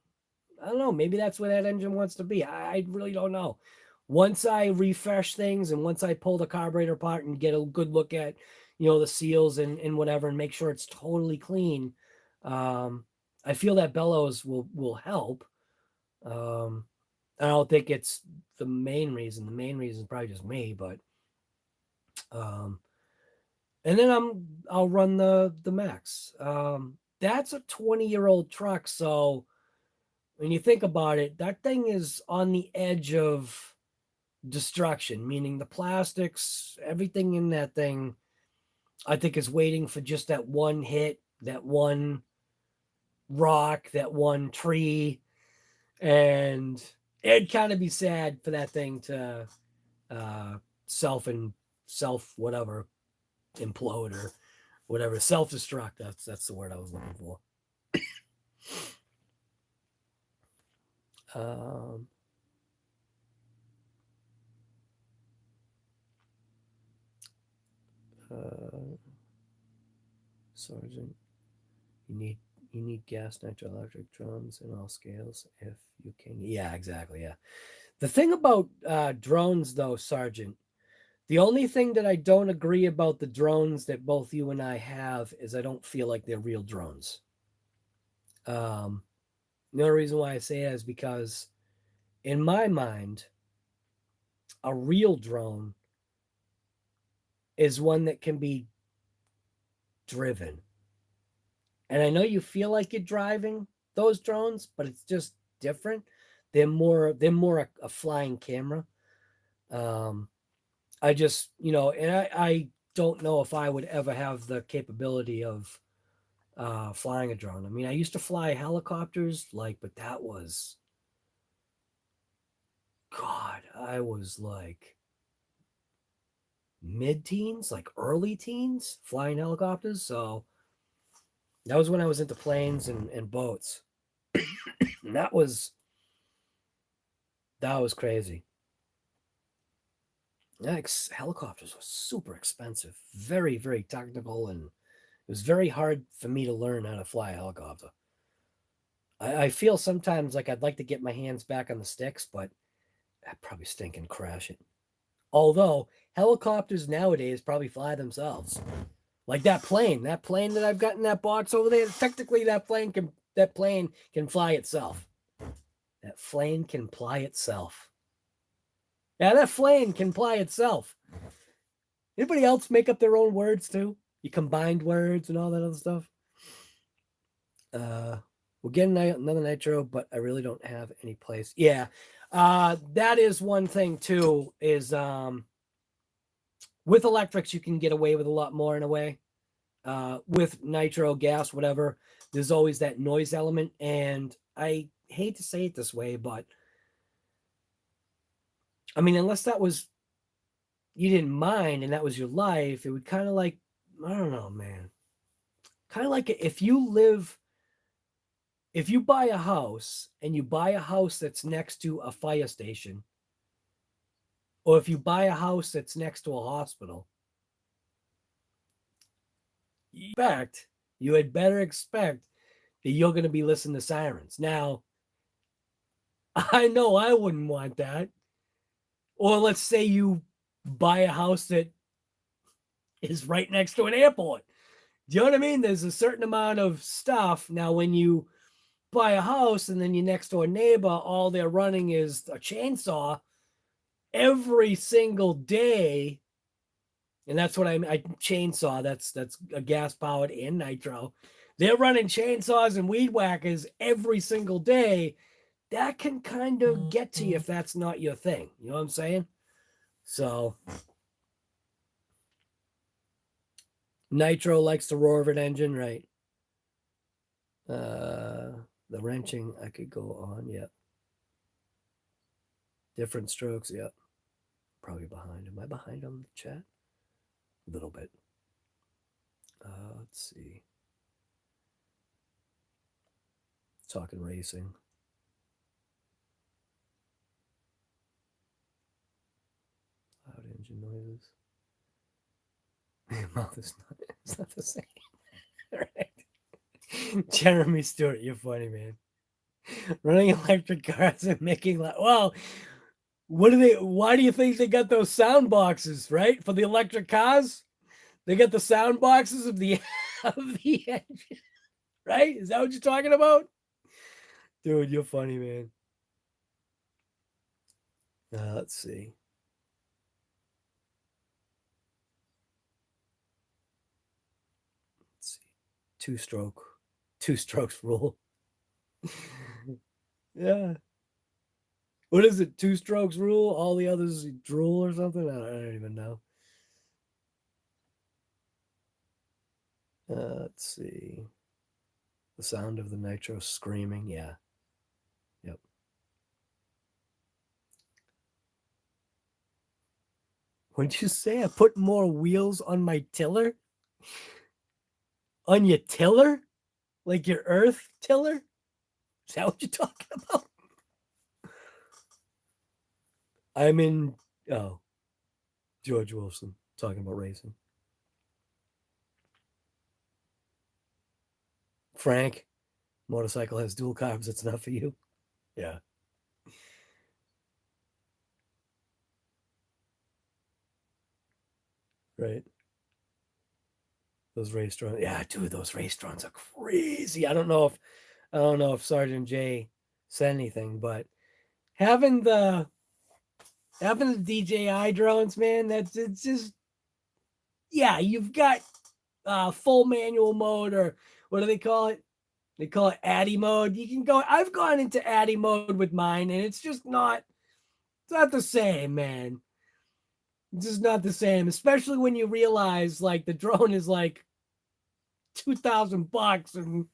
I don't know. Maybe that's where that engine wants to be. I really don't know. Once I refresh things and once I pull the carburetor apart and get a good look at, the seals and whatever and make sure it's totally clean, I feel that bellows will help. I don't think it's the main reason. The main reason is probably just me, but and then I'll run the Max. That's a 20-year-old truck, so when you think about it, that thing is on the edge of destruction, meaning the plastics, everything in that thing, I think is waiting for just that one hit, that one rock, that one tree. And it'd kind of be sad for that thing to self whatever implode or whatever, self-destruct. That's the word I was looking for. Sergeant, you need gas nitro electric drones in all scales if you can. Yeah, exactly. Yeah. The thing about drones, though, Sergeant, the only thing that I don't agree about the drones that both you and I have is I don't feel like they're real drones. The only reason why I say that is because in my mind, a real drone is one that can be driven. And I know you feel like you're driving those drones, but it's just different. They're more a flying camera. I just, and I don't know if I would ever have the capability of flying a drone. I mean, I used to fly helicopters, but that was, God, I was like mid-teens, like early teens, flying helicopters. So that was when I was into planes and boats. And that was crazy. Helicopters were super expensive, very, very technical, and it was very hard for me to learn how to fly a helicopter. I feel sometimes like I'd like to get my hands back on the sticks, but I'd probably stink and crash it. Although helicopters nowadays probably fly themselves. Like that plane that I've got in that box over there, technically that plane can fly itself. That plane can fly itself. Yeah, that plane can fly itself. Anybody else make up their own words too? You combined words and all that other stuff. We'll get another nitro, but I really don't have any place. Yeah, that is one thing too. Is with electrics you can get away with a lot more in a way. With nitro, gas, whatever, there's always that noise element, and I hate to say it this way, but I mean, unless that was you didn't mind and that was your life, it would kind of like, I don't know, man. Kind of like if you buy a house and you buy a house that's next to a fire station, or if you buy a house that's next to a hospital, you had better expect that you're going to be listening to sirens. Now, I know I wouldn't want that. Or let's say you buy a house that is right next to an airport. Do you know what I mean? There's a certain amount of stuff. Now, when you buy a house and then your next door neighbor, all they're running is a chainsaw every single day. And that's what I chainsaw. That's a gas powered and nitro. They're running chainsaws and weed whackers every single day. That can kind of get to you if that's not your thing. You know what I'm saying? So nitro likes the roar of an engine, right? The wrenching, I could go on. Yep. Different strokes. Yep. Probably behind. Am I behind on the chat? A little bit. Let's see. Talking racing. Loud engine noises. Mouth is not, it's not the same. Right. Jeremy Stewart, you're funny, man. Running electric cars and making well, what do they? Why do you think they got those sound boxes, right? For the electric cars, they got the sound boxes of the of the engine, right? Is that what you're talking about, dude? You're funny, man. Let's see. Let's see. Two strokes rule. Yeah. What is it? Two strokes rule? All the others drool or something? I don't even know. Let's see. The sound of the nitro screaming. Yeah. Yep. What'd you say? I put more wheels on my tiller? On your tiller? Like your earth tiller? Is that what you're talking about? I'm in, George Wilson talking about racing. Frank, motorcycle has dual carbs. It's not for you. Yeah. Right. Those race drones. Yeah, dude, those race drones are crazy. I don't know if Sergeant J said anything, but having the DJI drones, man, it's just, yeah, you've got full manual mode, or what do they call it? They call it Addy mode. You can go, I've gone into Addy mode with mine, and it's just not, it's not the same, man. It's just not the same, especially when you realize like the drone is like $2,000, and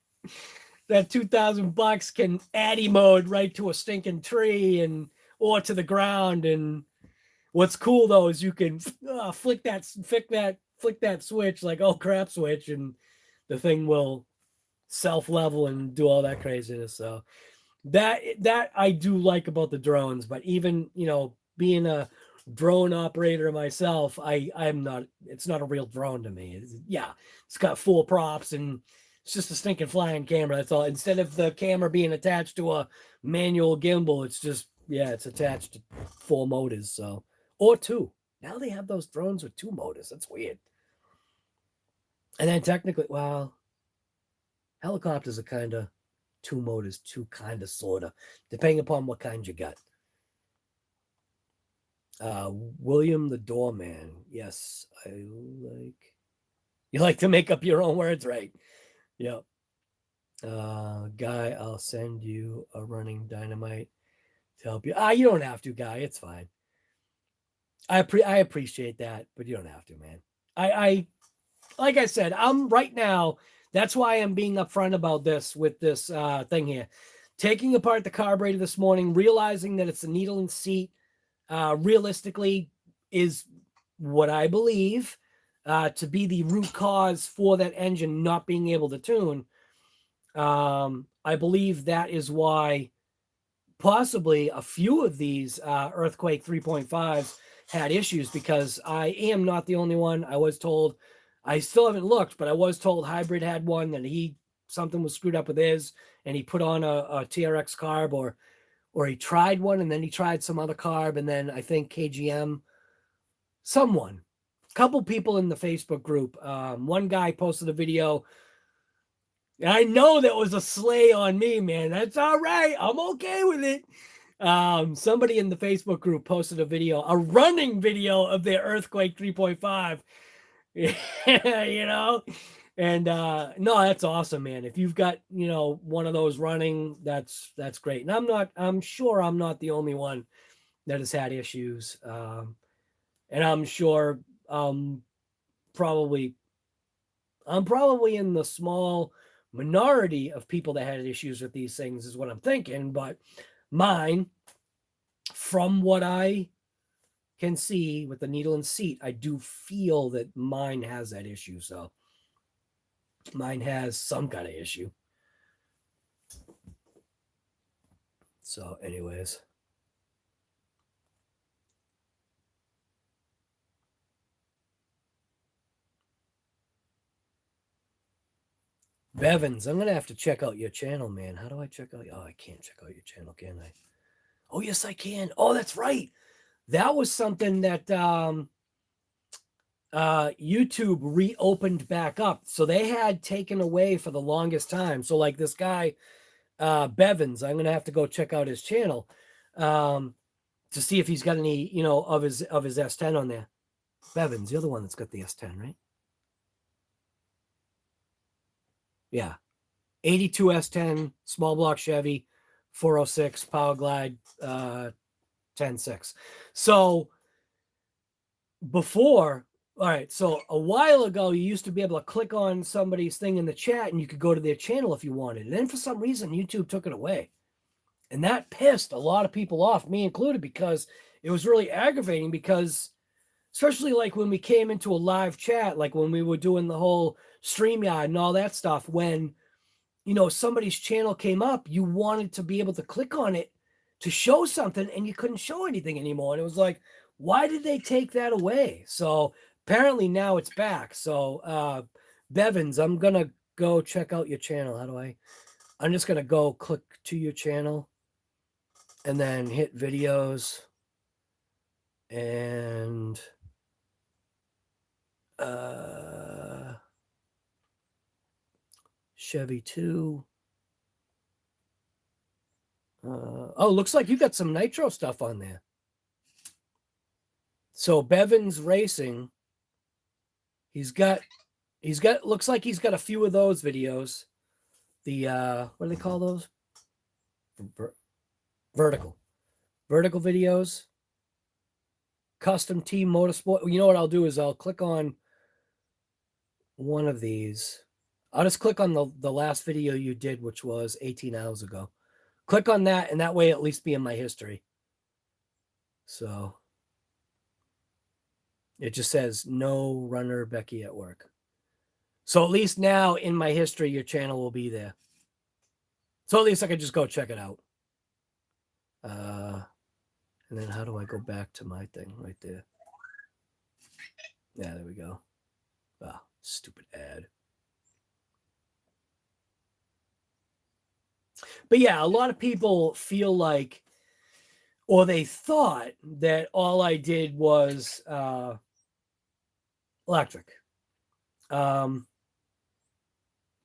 that $2,000 can Addy mode right to a stinking tree and or to the ground. And what's cool though is you can flick that switch, like, oh crap switch, and the thing will self-level and do all that craziness. So that I do like about the drones. But even, being a drone operator myself, I'm not, it's not a real drone to me. It's got full props and it's just a stinking flying camera. That's all. Instead of the camera being attached to a manual gimbal, it's just, it's attached to 4 motors. So, or 2. Now they have those drones with 2 motors. That's weird. And then technically, well, helicopters are kind of 2 motors, 2 kind of, sort of, depending upon what kind you got. William the Doorman. Yes, you like to make up your own words, right? Yep. Guy, I'll send you a running dynamite to help you. You don't have to, Guy. It's fine. I appreciate that, but you don't have to, man. I like I said, I'm right now. That's why I'm being upfront about this with this thing here. Taking apart the carburetor this morning, realizing that it's a needle and seat, realistically is what I believe to be the root cause for that engine not being able to tune. I believe that is why possibly a few of these Earthquake 3.5s had issues, because I am not the only one. I was told, I still haven't looked, but I was told Hybrid had one, that something was screwed up with his, and he put on a TRX carb, or he tried one, and then he tried some other carb, and then I think KGM, a couple people in the Facebook group, one guy posted a video. I know that was a slay on me, man. That's all right. I'm okay with it. Somebody in the Facebook group posted a running video of their Earthquake 3.5. And no, that's awesome, man. If you've got, one of those running, that's great. And I'm sure I'm not the only one that has had issues. And I'm sure I'm probably in the small minority of people that had issues with these things, is what I'm thinking. But mine, from what I can see with the needle and seat, I do feel that mine has that issue. So mine has some kind of issue. So anyways. Bevins, I'm gonna have to check out your channel, man. How do I check out? Oh, I can't check out your channel, can I? Oh, yes, I can. Oh, that's right. That was something that YouTube reopened back up. So they had taken away for the longest time. So like this guy, Bevins, I'm gonna have to go check out his channel to see if he's got any, you know, of his S10 on there. Bevins, you're the one that's got the S10, right? Yeah. 82 S10, small block Chevy, 406 Power Glide, 10.6. So before, all right, so a while ago, you used to be able to click on somebody's thing in the chat and you could go to their channel if you wanted. And then for some reason, YouTube took it away. And that pissed a lot of people off, me included, because it was really aggravating because especially like when we came into a live chat, like when we were doing the whole StreamYard and all that stuff, when, you know, somebody's channel came up, you wanted to be able to click on it to show something and you couldn't show anything anymore. And it was like, why did they take that away? So apparently now it's back. So Bevins, I'm going to go check out your channel. How do I'm just going to go click to your channel and then hit videos and Chevy 2. Oh, looks like you got some nitro stuff on there. So Bevins Racing, looks like he's got a few of those videos. The what do they call those? Vertical videos. Custom Team Motorsport. You know what I'll do is I'll click on one of these. I'll just click on the last video you did, which was 18 hours ago. Click on that, and that way at least be in my history. So it just says no runner Becky at work. So at least now in my history, your channel will be there. So at least I can just go check it out. And then how do I go back to my thing right there? Yeah, there we go. Ah, stupid ad. But yeah, a lot of people feel like, or they thought that all I did was electric.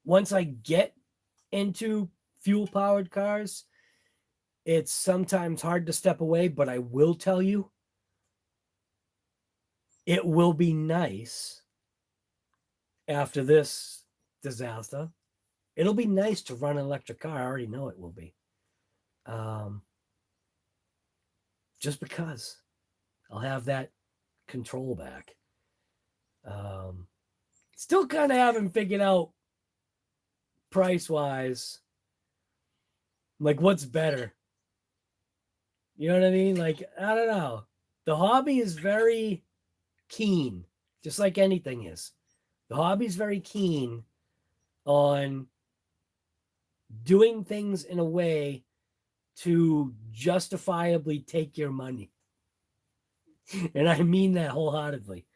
Once I get into fuel-powered cars, it's sometimes hard to step away, but I will tell you, it will be nice after this disaster. It'll be nice to run an electric car. I already know it will be. Just because I'll have that control back. Still kind of haven't figured out price-wise, like what's better. You know what I mean? Like, I don't know. The hobby is very keen, just like anything is. The hobby is very keen on doing things in a way to justifiably take your money. And I mean that wholeheartedly.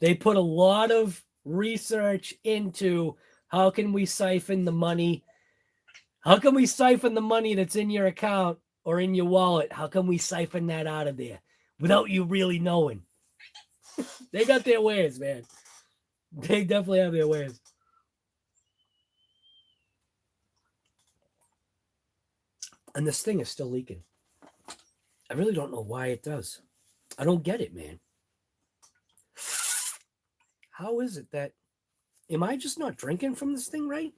They put a lot of research into how can we siphon the money? How can we siphon the money that's in your account or in your wallet? How can we siphon that out of there without you really knowing? They got their ways, man. They definitely have their ways. And this thing is still leaking. I really don't know why it does. I don't get it, man. How is it that... Am I just not drinking from this thing right?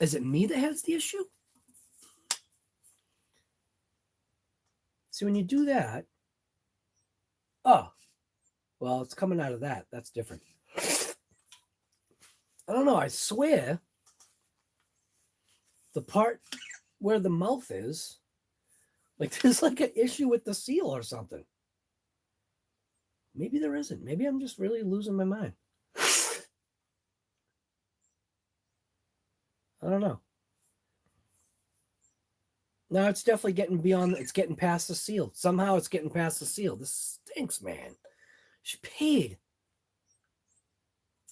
Is it me that has the issue? See, when you do that... Oh. Well, it's coming out of that. That's different. I don't know. I swear... The part where the mouth is, like there's like an issue with the seal or something. Maybe there isn't. Maybe I'm just really losing my mind. I don't know. No, it's definitely getting beyond, it's getting past the seal. Somehow it's getting past the seal. This stinks, man. She paid.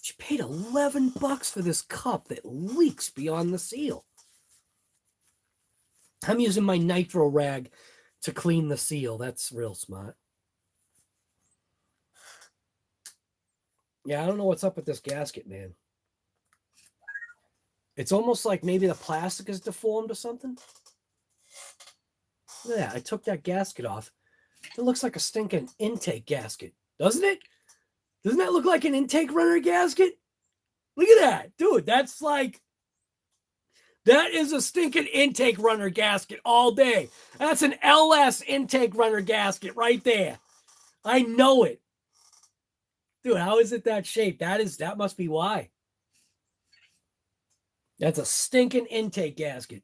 She paid $11 for this cup that leaks beyond the seal. I'm using my nitro rag to clean the seal. That's real smart. Yeah, I don't know what's up with this gasket, man. It's almost like maybe the plastic is deformed or something. Look at that. I took that gasket off. It looks like a stinking intake gasket, doesn't it? Doesn't that look like an intake runner gasket? Look at that. Dude, that's like... That is a stinking intake runner gasket all day. That's an LS intake runner gasket right there. I know it. Dude, how is it that shape? That must be why. That's a stinking intake gasket.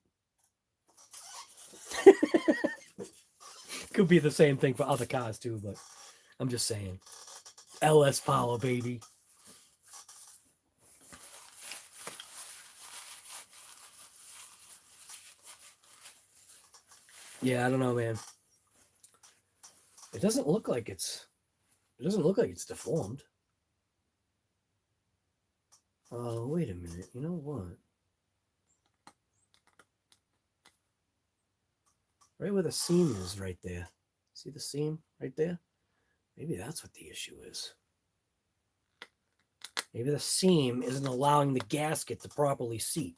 Could be the same thing for other cars too, but I'm just saying. LS power, baby. Yeah, I don't know, man. It doesn't look like it's deformed. Oh, wait a minute. You know what? Right where the seam is right there. See the seam right there? Maybe that's what the issue is. Maybe the seam isn't allowing the gasket to properly seat.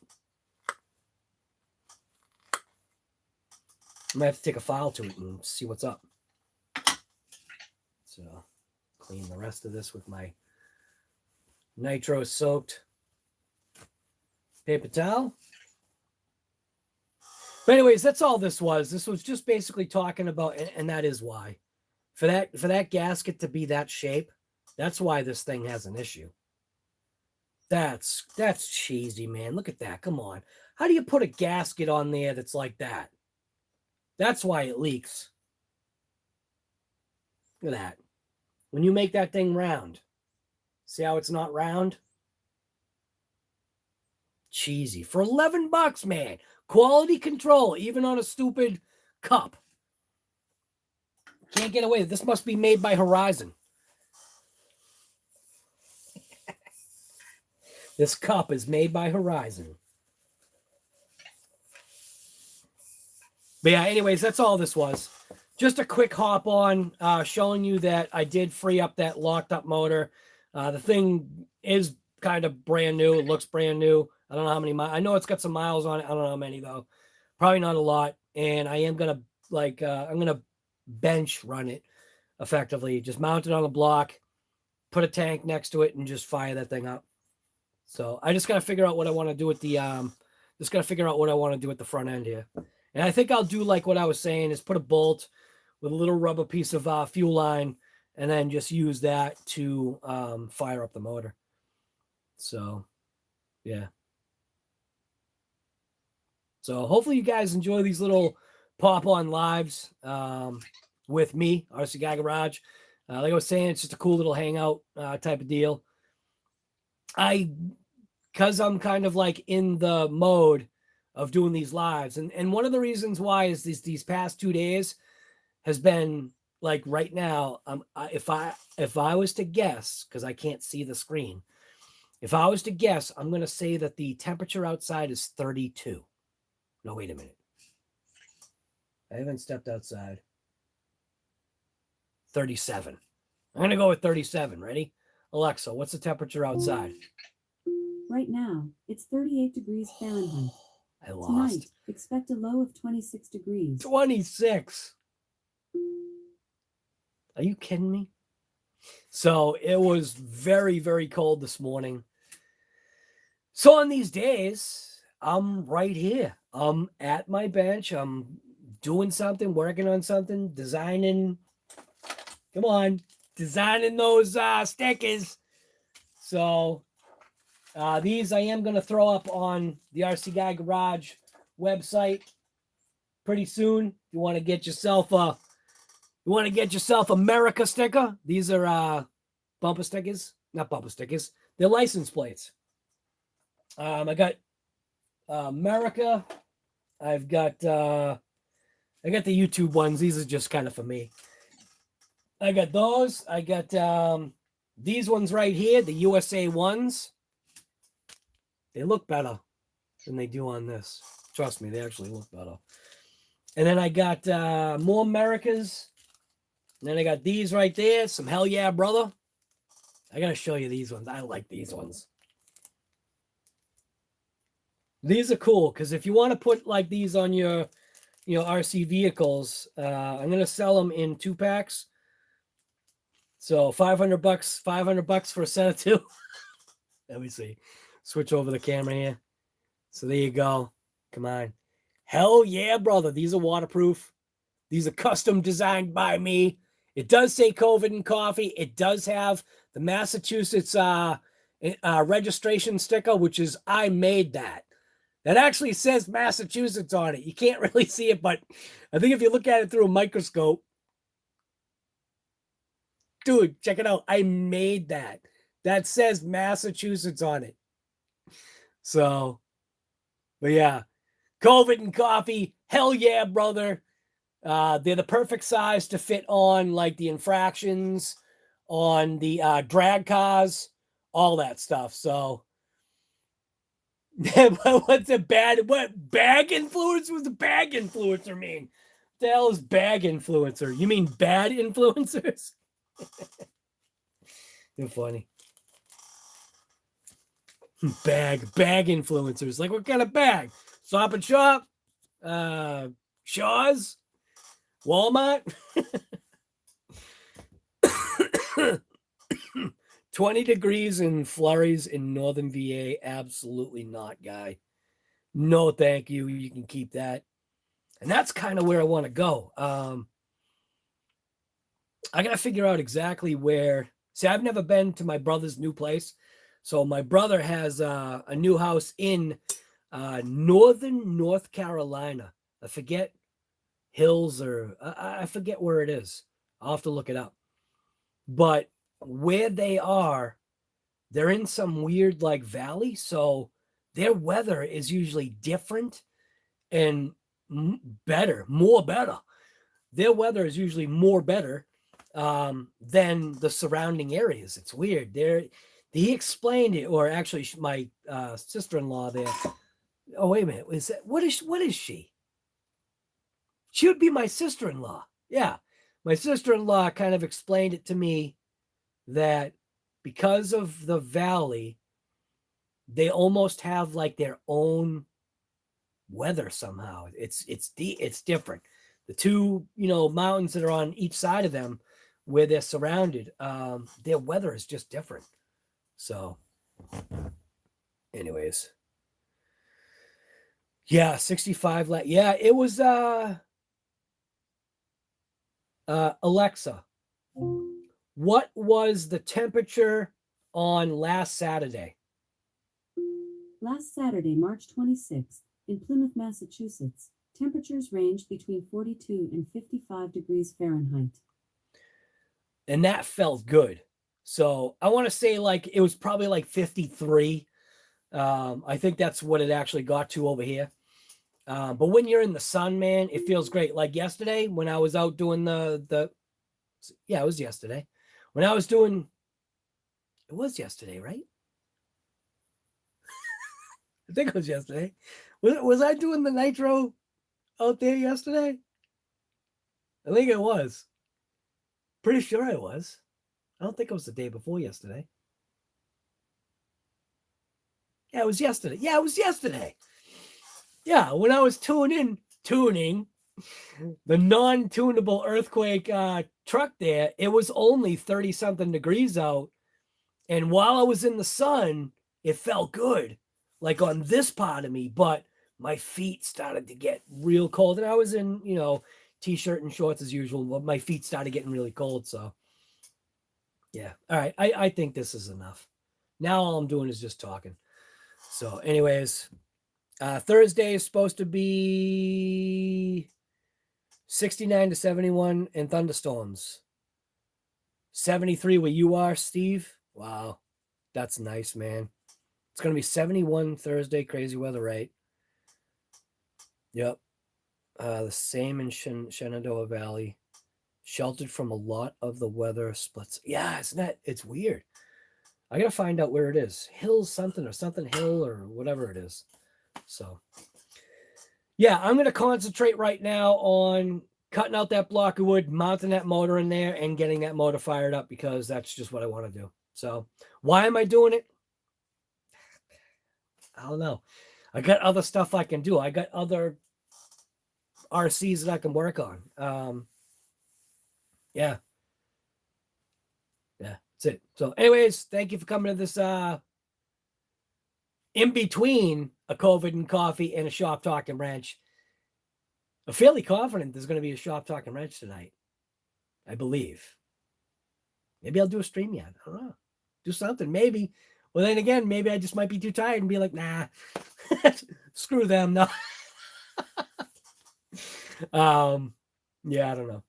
I might have to take a file to it and see what's up. So, clean the rest of this with my nitro-soaked paper towel. But anyways, that's all this was. This was just basically talking about, and that is why. For that gasket to be that shape, that's why this thing has an issue. That's cheesy, man. Look at that. Come on. How do you put a gasket on there that's like that? That's why it leaks. Look at that. When you make that thing round, see how it's not round? Cheesy. For $11, man. Quality control, even on a stupid cup. Can't get away. This must be made by Horizon. This cup is made by Horizon. But yeah, anyways, that's all this was. Just a quick hop on showing you that I did free up that locked up motor. The thing is kind of brand new. It looks brand new. I don't know how many miles. I know it's got some miles on it. I don't know how many though. Probably not a lot. And I am going to I'm going to bench run it effectively. Just mount it on a block, put a tank next to it and just fire that thing up. So I just got to figure out what I want to do with the, with the front end here. And I think I'll do like what I was saying is put a bolt with a little rubber piece of fuel line and then just use that to fire up the motor. So, yeah. So hopefully you guys enjoy these little pop-on lives with me, RC Guy Garage. Like I was saying, it's just a cool little hangout type of deal. Because I'm kind of like in the mode of doing these lives. And one of the reasons why is these past 2 days has been like right now. If I was to guess, because I can't see the screen, if I was to guess, I'm going to say that the temperature outside is 32. No, wait a minute. I haven't stepped outside. 37. I'm going to go with 37. Ready? Alexa, what's the temperature outside? Right now, it's 38 degrees Fahrenheit. I lost. Tonight, expect a low of 26 degrees. 26. Are you kidding me? So it was very, very cold this morning. So on these days, I'm right here. I'm at my bench. I'm doing something, working on something, designing. Come on, designing those stickers. So these I am going to throw up on the RC Guy Garage website pretty soon. If you want to get yourself a America sticker. These are bumper stickers, not bumper stickers. They're license plates. I got America. I got the YouTube ones. These are just kind of for me. I got those. I got These ones right here, the USA ones, they look better than they do on this. Trust me, they actually look better. And then I got more Americas. And then I got these right there. Some Hell Yeah, Brother. I got to show you these ones. I like these ones. These are cool because if you want to put like these on your, RC vehicles, I'm going to sell them in 2-packs. So $500, $500 for a set of 2. Let me see. Switch over the camera here. So there you go. Come on. Hell yeah, brother. These are waterproof. These are custom designed by me. It does say COVID and coffee. It does have the Massachusetts registration sticker, which is I made that. That actually says Massachusetts on it. You can't really see it, but I think if you look at it through a microscope, dude, check it out. I made that. That says Massachusetts on it. So, but yeah, COVID and coffee. Hell yeah, brother. They're the perfect size to fit on like the infractions, on the drag cars, all that stuff. So, what's a bad, what bag influencer? What's a bag influencer mean? What the hell is bag influencer? You mean bad influencers? You're funny. Bag influencers. Like what kind of bag? Stop and Shop? Shaw's? Walmart? 20 degrees and flurries in northern VA. Absolutely not, guy. No, thank you. You can keep that. And that's kind of where I want to go. I got to figure out exactly where. See, I've never been to my brother's new place. So my brother has a new house in northern North Carolina. I forget Hills or I forget where it is. I'll have to look it up. But where they are, they're in some weird like valley. So their weather is usually different and better, more better. Their weather is usually more better than the surrounding areas. It's weird. He explained it, or actually my sister-in-law there. Oh, wait a minute. What is she? She would be my sister-in-law. Yeah. My sister-in-law kind of explained it to me that because of the valley, they almost have like their own weather somehow. It's different. The two, mountains that are on each side of them where they're surrounded, their weather is just different. So anyways, yeah, 65. Yeah, it was Alexa, what was the temperature on last Saturday? Last Saturday, March 26th, in Plymouth, Massachusetts, temperatures ranged between 42 and 55 degrees Fahrenheit. And that felt good. So I want to say like it was probably like 53. I think that's what it actually got to over here. But when you're in the sun, man, it feels great. Like yesterday when I was out doing it was yesterday. When I was doing, it was yesterday, right? I think it was yesterday. Was I doing the nitro out there yesterday? I think it was. Pretty sure I was. I don't think it was the day before yesterday. Yeah, it was yesterday. Yeah, it was yesterday. Yeah, when I was tuning the non-tunable earthquake truck there, it was only 30-something degrees out. And while I was in the sun, it felt good, like on this part of me, but my feet started to get real cold. And I was in, t-shirt and shorts as usual, but my feet started getting really cold. So, yeah. All right. I think this is enough. Now all I'm doing is just talking. So anyways, Thursday is supposed to be 69 to 71 and thunderstorms. 73 where you are, Steve. Wow. That's nice, man. It's going to be 71 Thursday. Crazy weather, right? Yep. The same in Shenandoah Valley. Sheltered from a lot of the weather splits. Yeah, it's weird. I got to find out where it is. Hill something or something hill or whatever it is. So, yeah, I'm going to concentrate right now on cutting out that block of wood, mounting that motor in there, and getting that motor fired up because that's just what I want to do. So, why am I doing it? I don't know. I got other stuff I can do. I got other RCs that I can work on. Yeah. Yeah, that's it. So anyways, thank you for coming to this in between a COVID and coffee and a shop talking wrench. I'm fairly confident there's going to be a shop talking wrench tonight. I believe. Maybe I'll do a stream yet. I don't know. Do something. Maybe. Well, then again, maybe I just might be too tired and be like, nah, screw them. No. Yeah, I don't know.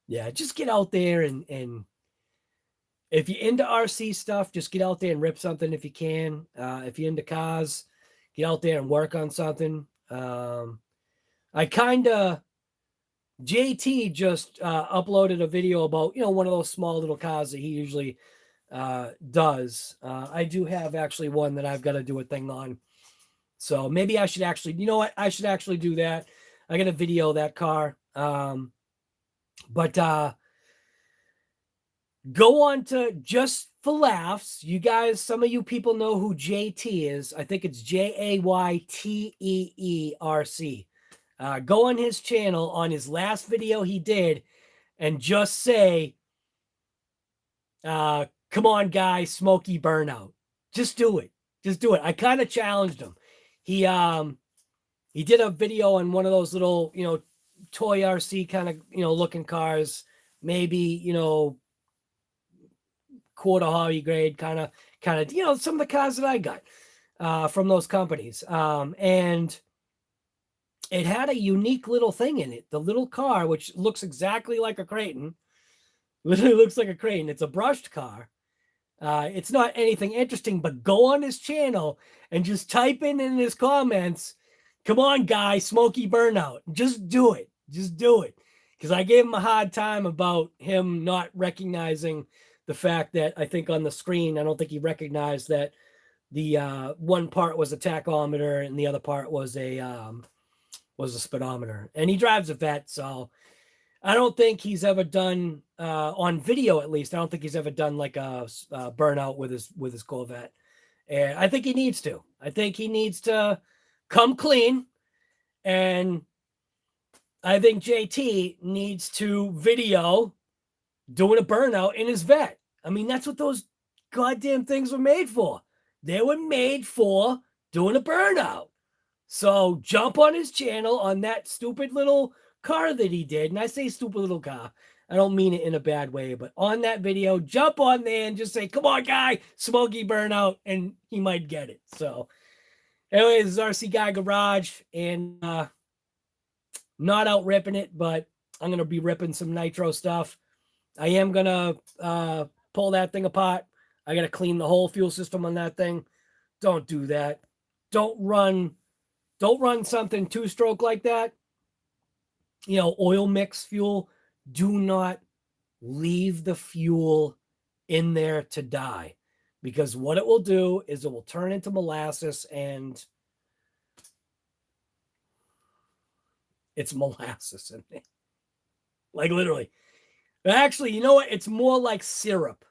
Yeah, just get out there and if you're into RC stuff, just get out there and rip something if you can. If you're into cars, get out there and work on something. JT just uploaded a video about, one of those small little cars that he usually does. I do have actually one that I've got to do a thing on. So maybe I should actually, you know what? I should actually do that. I got to video that car. But go on to Just for Laughs. You guys, some of you people know who JT is. I think it's JAYTEERC. Go on his channel on his last video he did and just say, come on, guys, Smoky Burnout. Just do it. Just do it. I kind of challenged him. He did a video on one of those little, toy RC kind of, looking cars, maybe, quarter hobby grade kind of, some of the cars that I got from those companies. And it had a unique little thing in it. The little car, which looks exactly like a Kraton, literally looks like a Kraton. It's a brushed car. It's not anything interesting, but go on his channel and just type in his comments, come on, guy, Smoky Burnout. Just do it. Just do it. Because I gave him a hard time about him not recognizing the fact that I think on the screen, I don't think he recognized that the one part was a tachometer and the other part was a speedometer. And he drives a vet, so I don't think he's ever done on video, at least. I don't think he's ever done like a burnout with his Corvette, and I think he needs to. I think he needs to come clean, and I think JT needs to video doing a burnout in his vet. I mean, that's what those goddamn things were made for. They were made for doing a burnout. So jump on his channel on that stupid little car that he did. And I say stupid little car. I don't mean it in a bad way, but on that video, jump on there and just say, come on, guy, Smoky Burnout, and he might get it. So anyways, this is RC Guy Garage, and not out ripping it, but I'm going to be ripping some nitro stuff. I am going to pull that thing apart. I got to clean the whole fuel system on that thing. Don't do that. Don't run something two-stroke like that. Oil mix fuel. Do not leave the fuel in there to die, because what it will do is it will turn into molasses, and it's molasses in there. Like literally. Actually, you know what? It's more like syrup.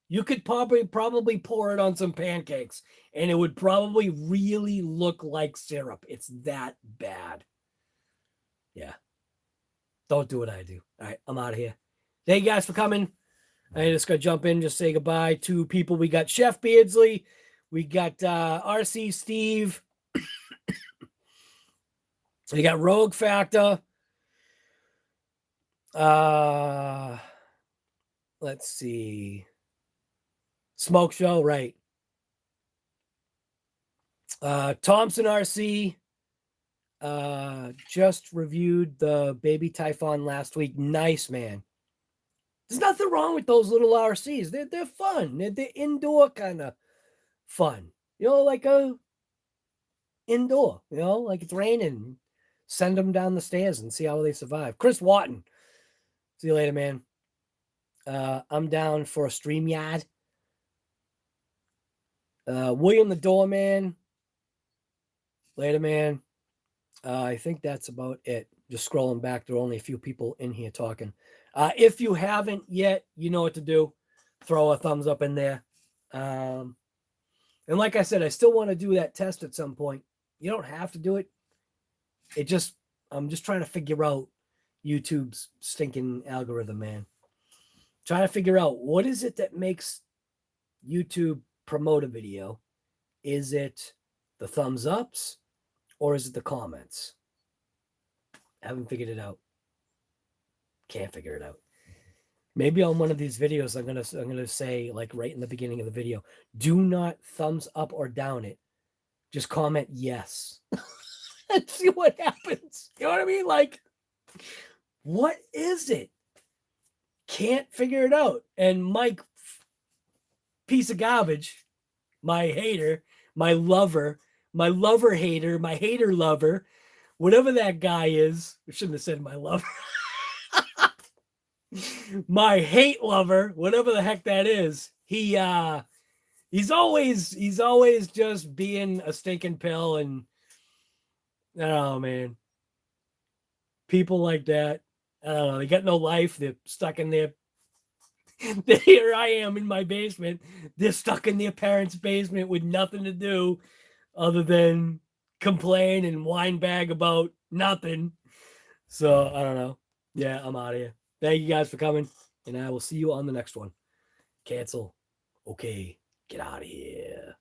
You could probably pour it on some pancakes and it would probably really look like syrup. It's that bad. Yeah. Don't do what I do. All right, I'm out of here. Thank you guys for coming. I just got to jump in, just say goodbye to people. We got Chef Beardsley. We got RC Steve. We got Rogue Factor. Let's see. Smoke Show, right. Thompson RC. Just reviewed the baby Typhon last week. Nice, man. There's nothing wrong with those little RCs. They're fun. They're indoor kind of fun. Like a indoor, like it's raining. Send them down the stairs and see how they survive. Chris Watton See you later, man. I'm down for a StreamYard. William the Doorman. Later, man. I think that's about it. Just scrolling back, there are only a few people in here talking. If you haven't yet, you know what to do. Throw a thumbs up in there. And like I said, I still want to do that test at some point. You don't have to do it. I'm just trying to figure out YouTube's stinking algorithm, man. Trying to figure out what is it that makes YouTube promote a video. Is it the thumbs ups or is it the comments? Haven't figured it out. Can't figure it out. Maybe on one of these videos, I'm gonna say, like right in the beginning of the video, do not thumbs up or down it. Just comment yes. And see what happens. You know what I mean? Like, what is it? Can't figure it out. And Mike, piece of garbage, my hater, my lover hater, my hater lover, whatever that guy is. I shouldn't have said my lover. My hate lover, whatever the heck that is. He's always just being a stinking pill. And oh man, people like that, I don't know, they got no life. They're stuck in their here I am in my basement. They're stuck in their parents' basement with nothing to do other than complain and whine bag about nothing. So I don't know. Yeah, I'm out of here. Thank you guys for coming, and I will see you on the next one. Cancel. Okay, get out of here.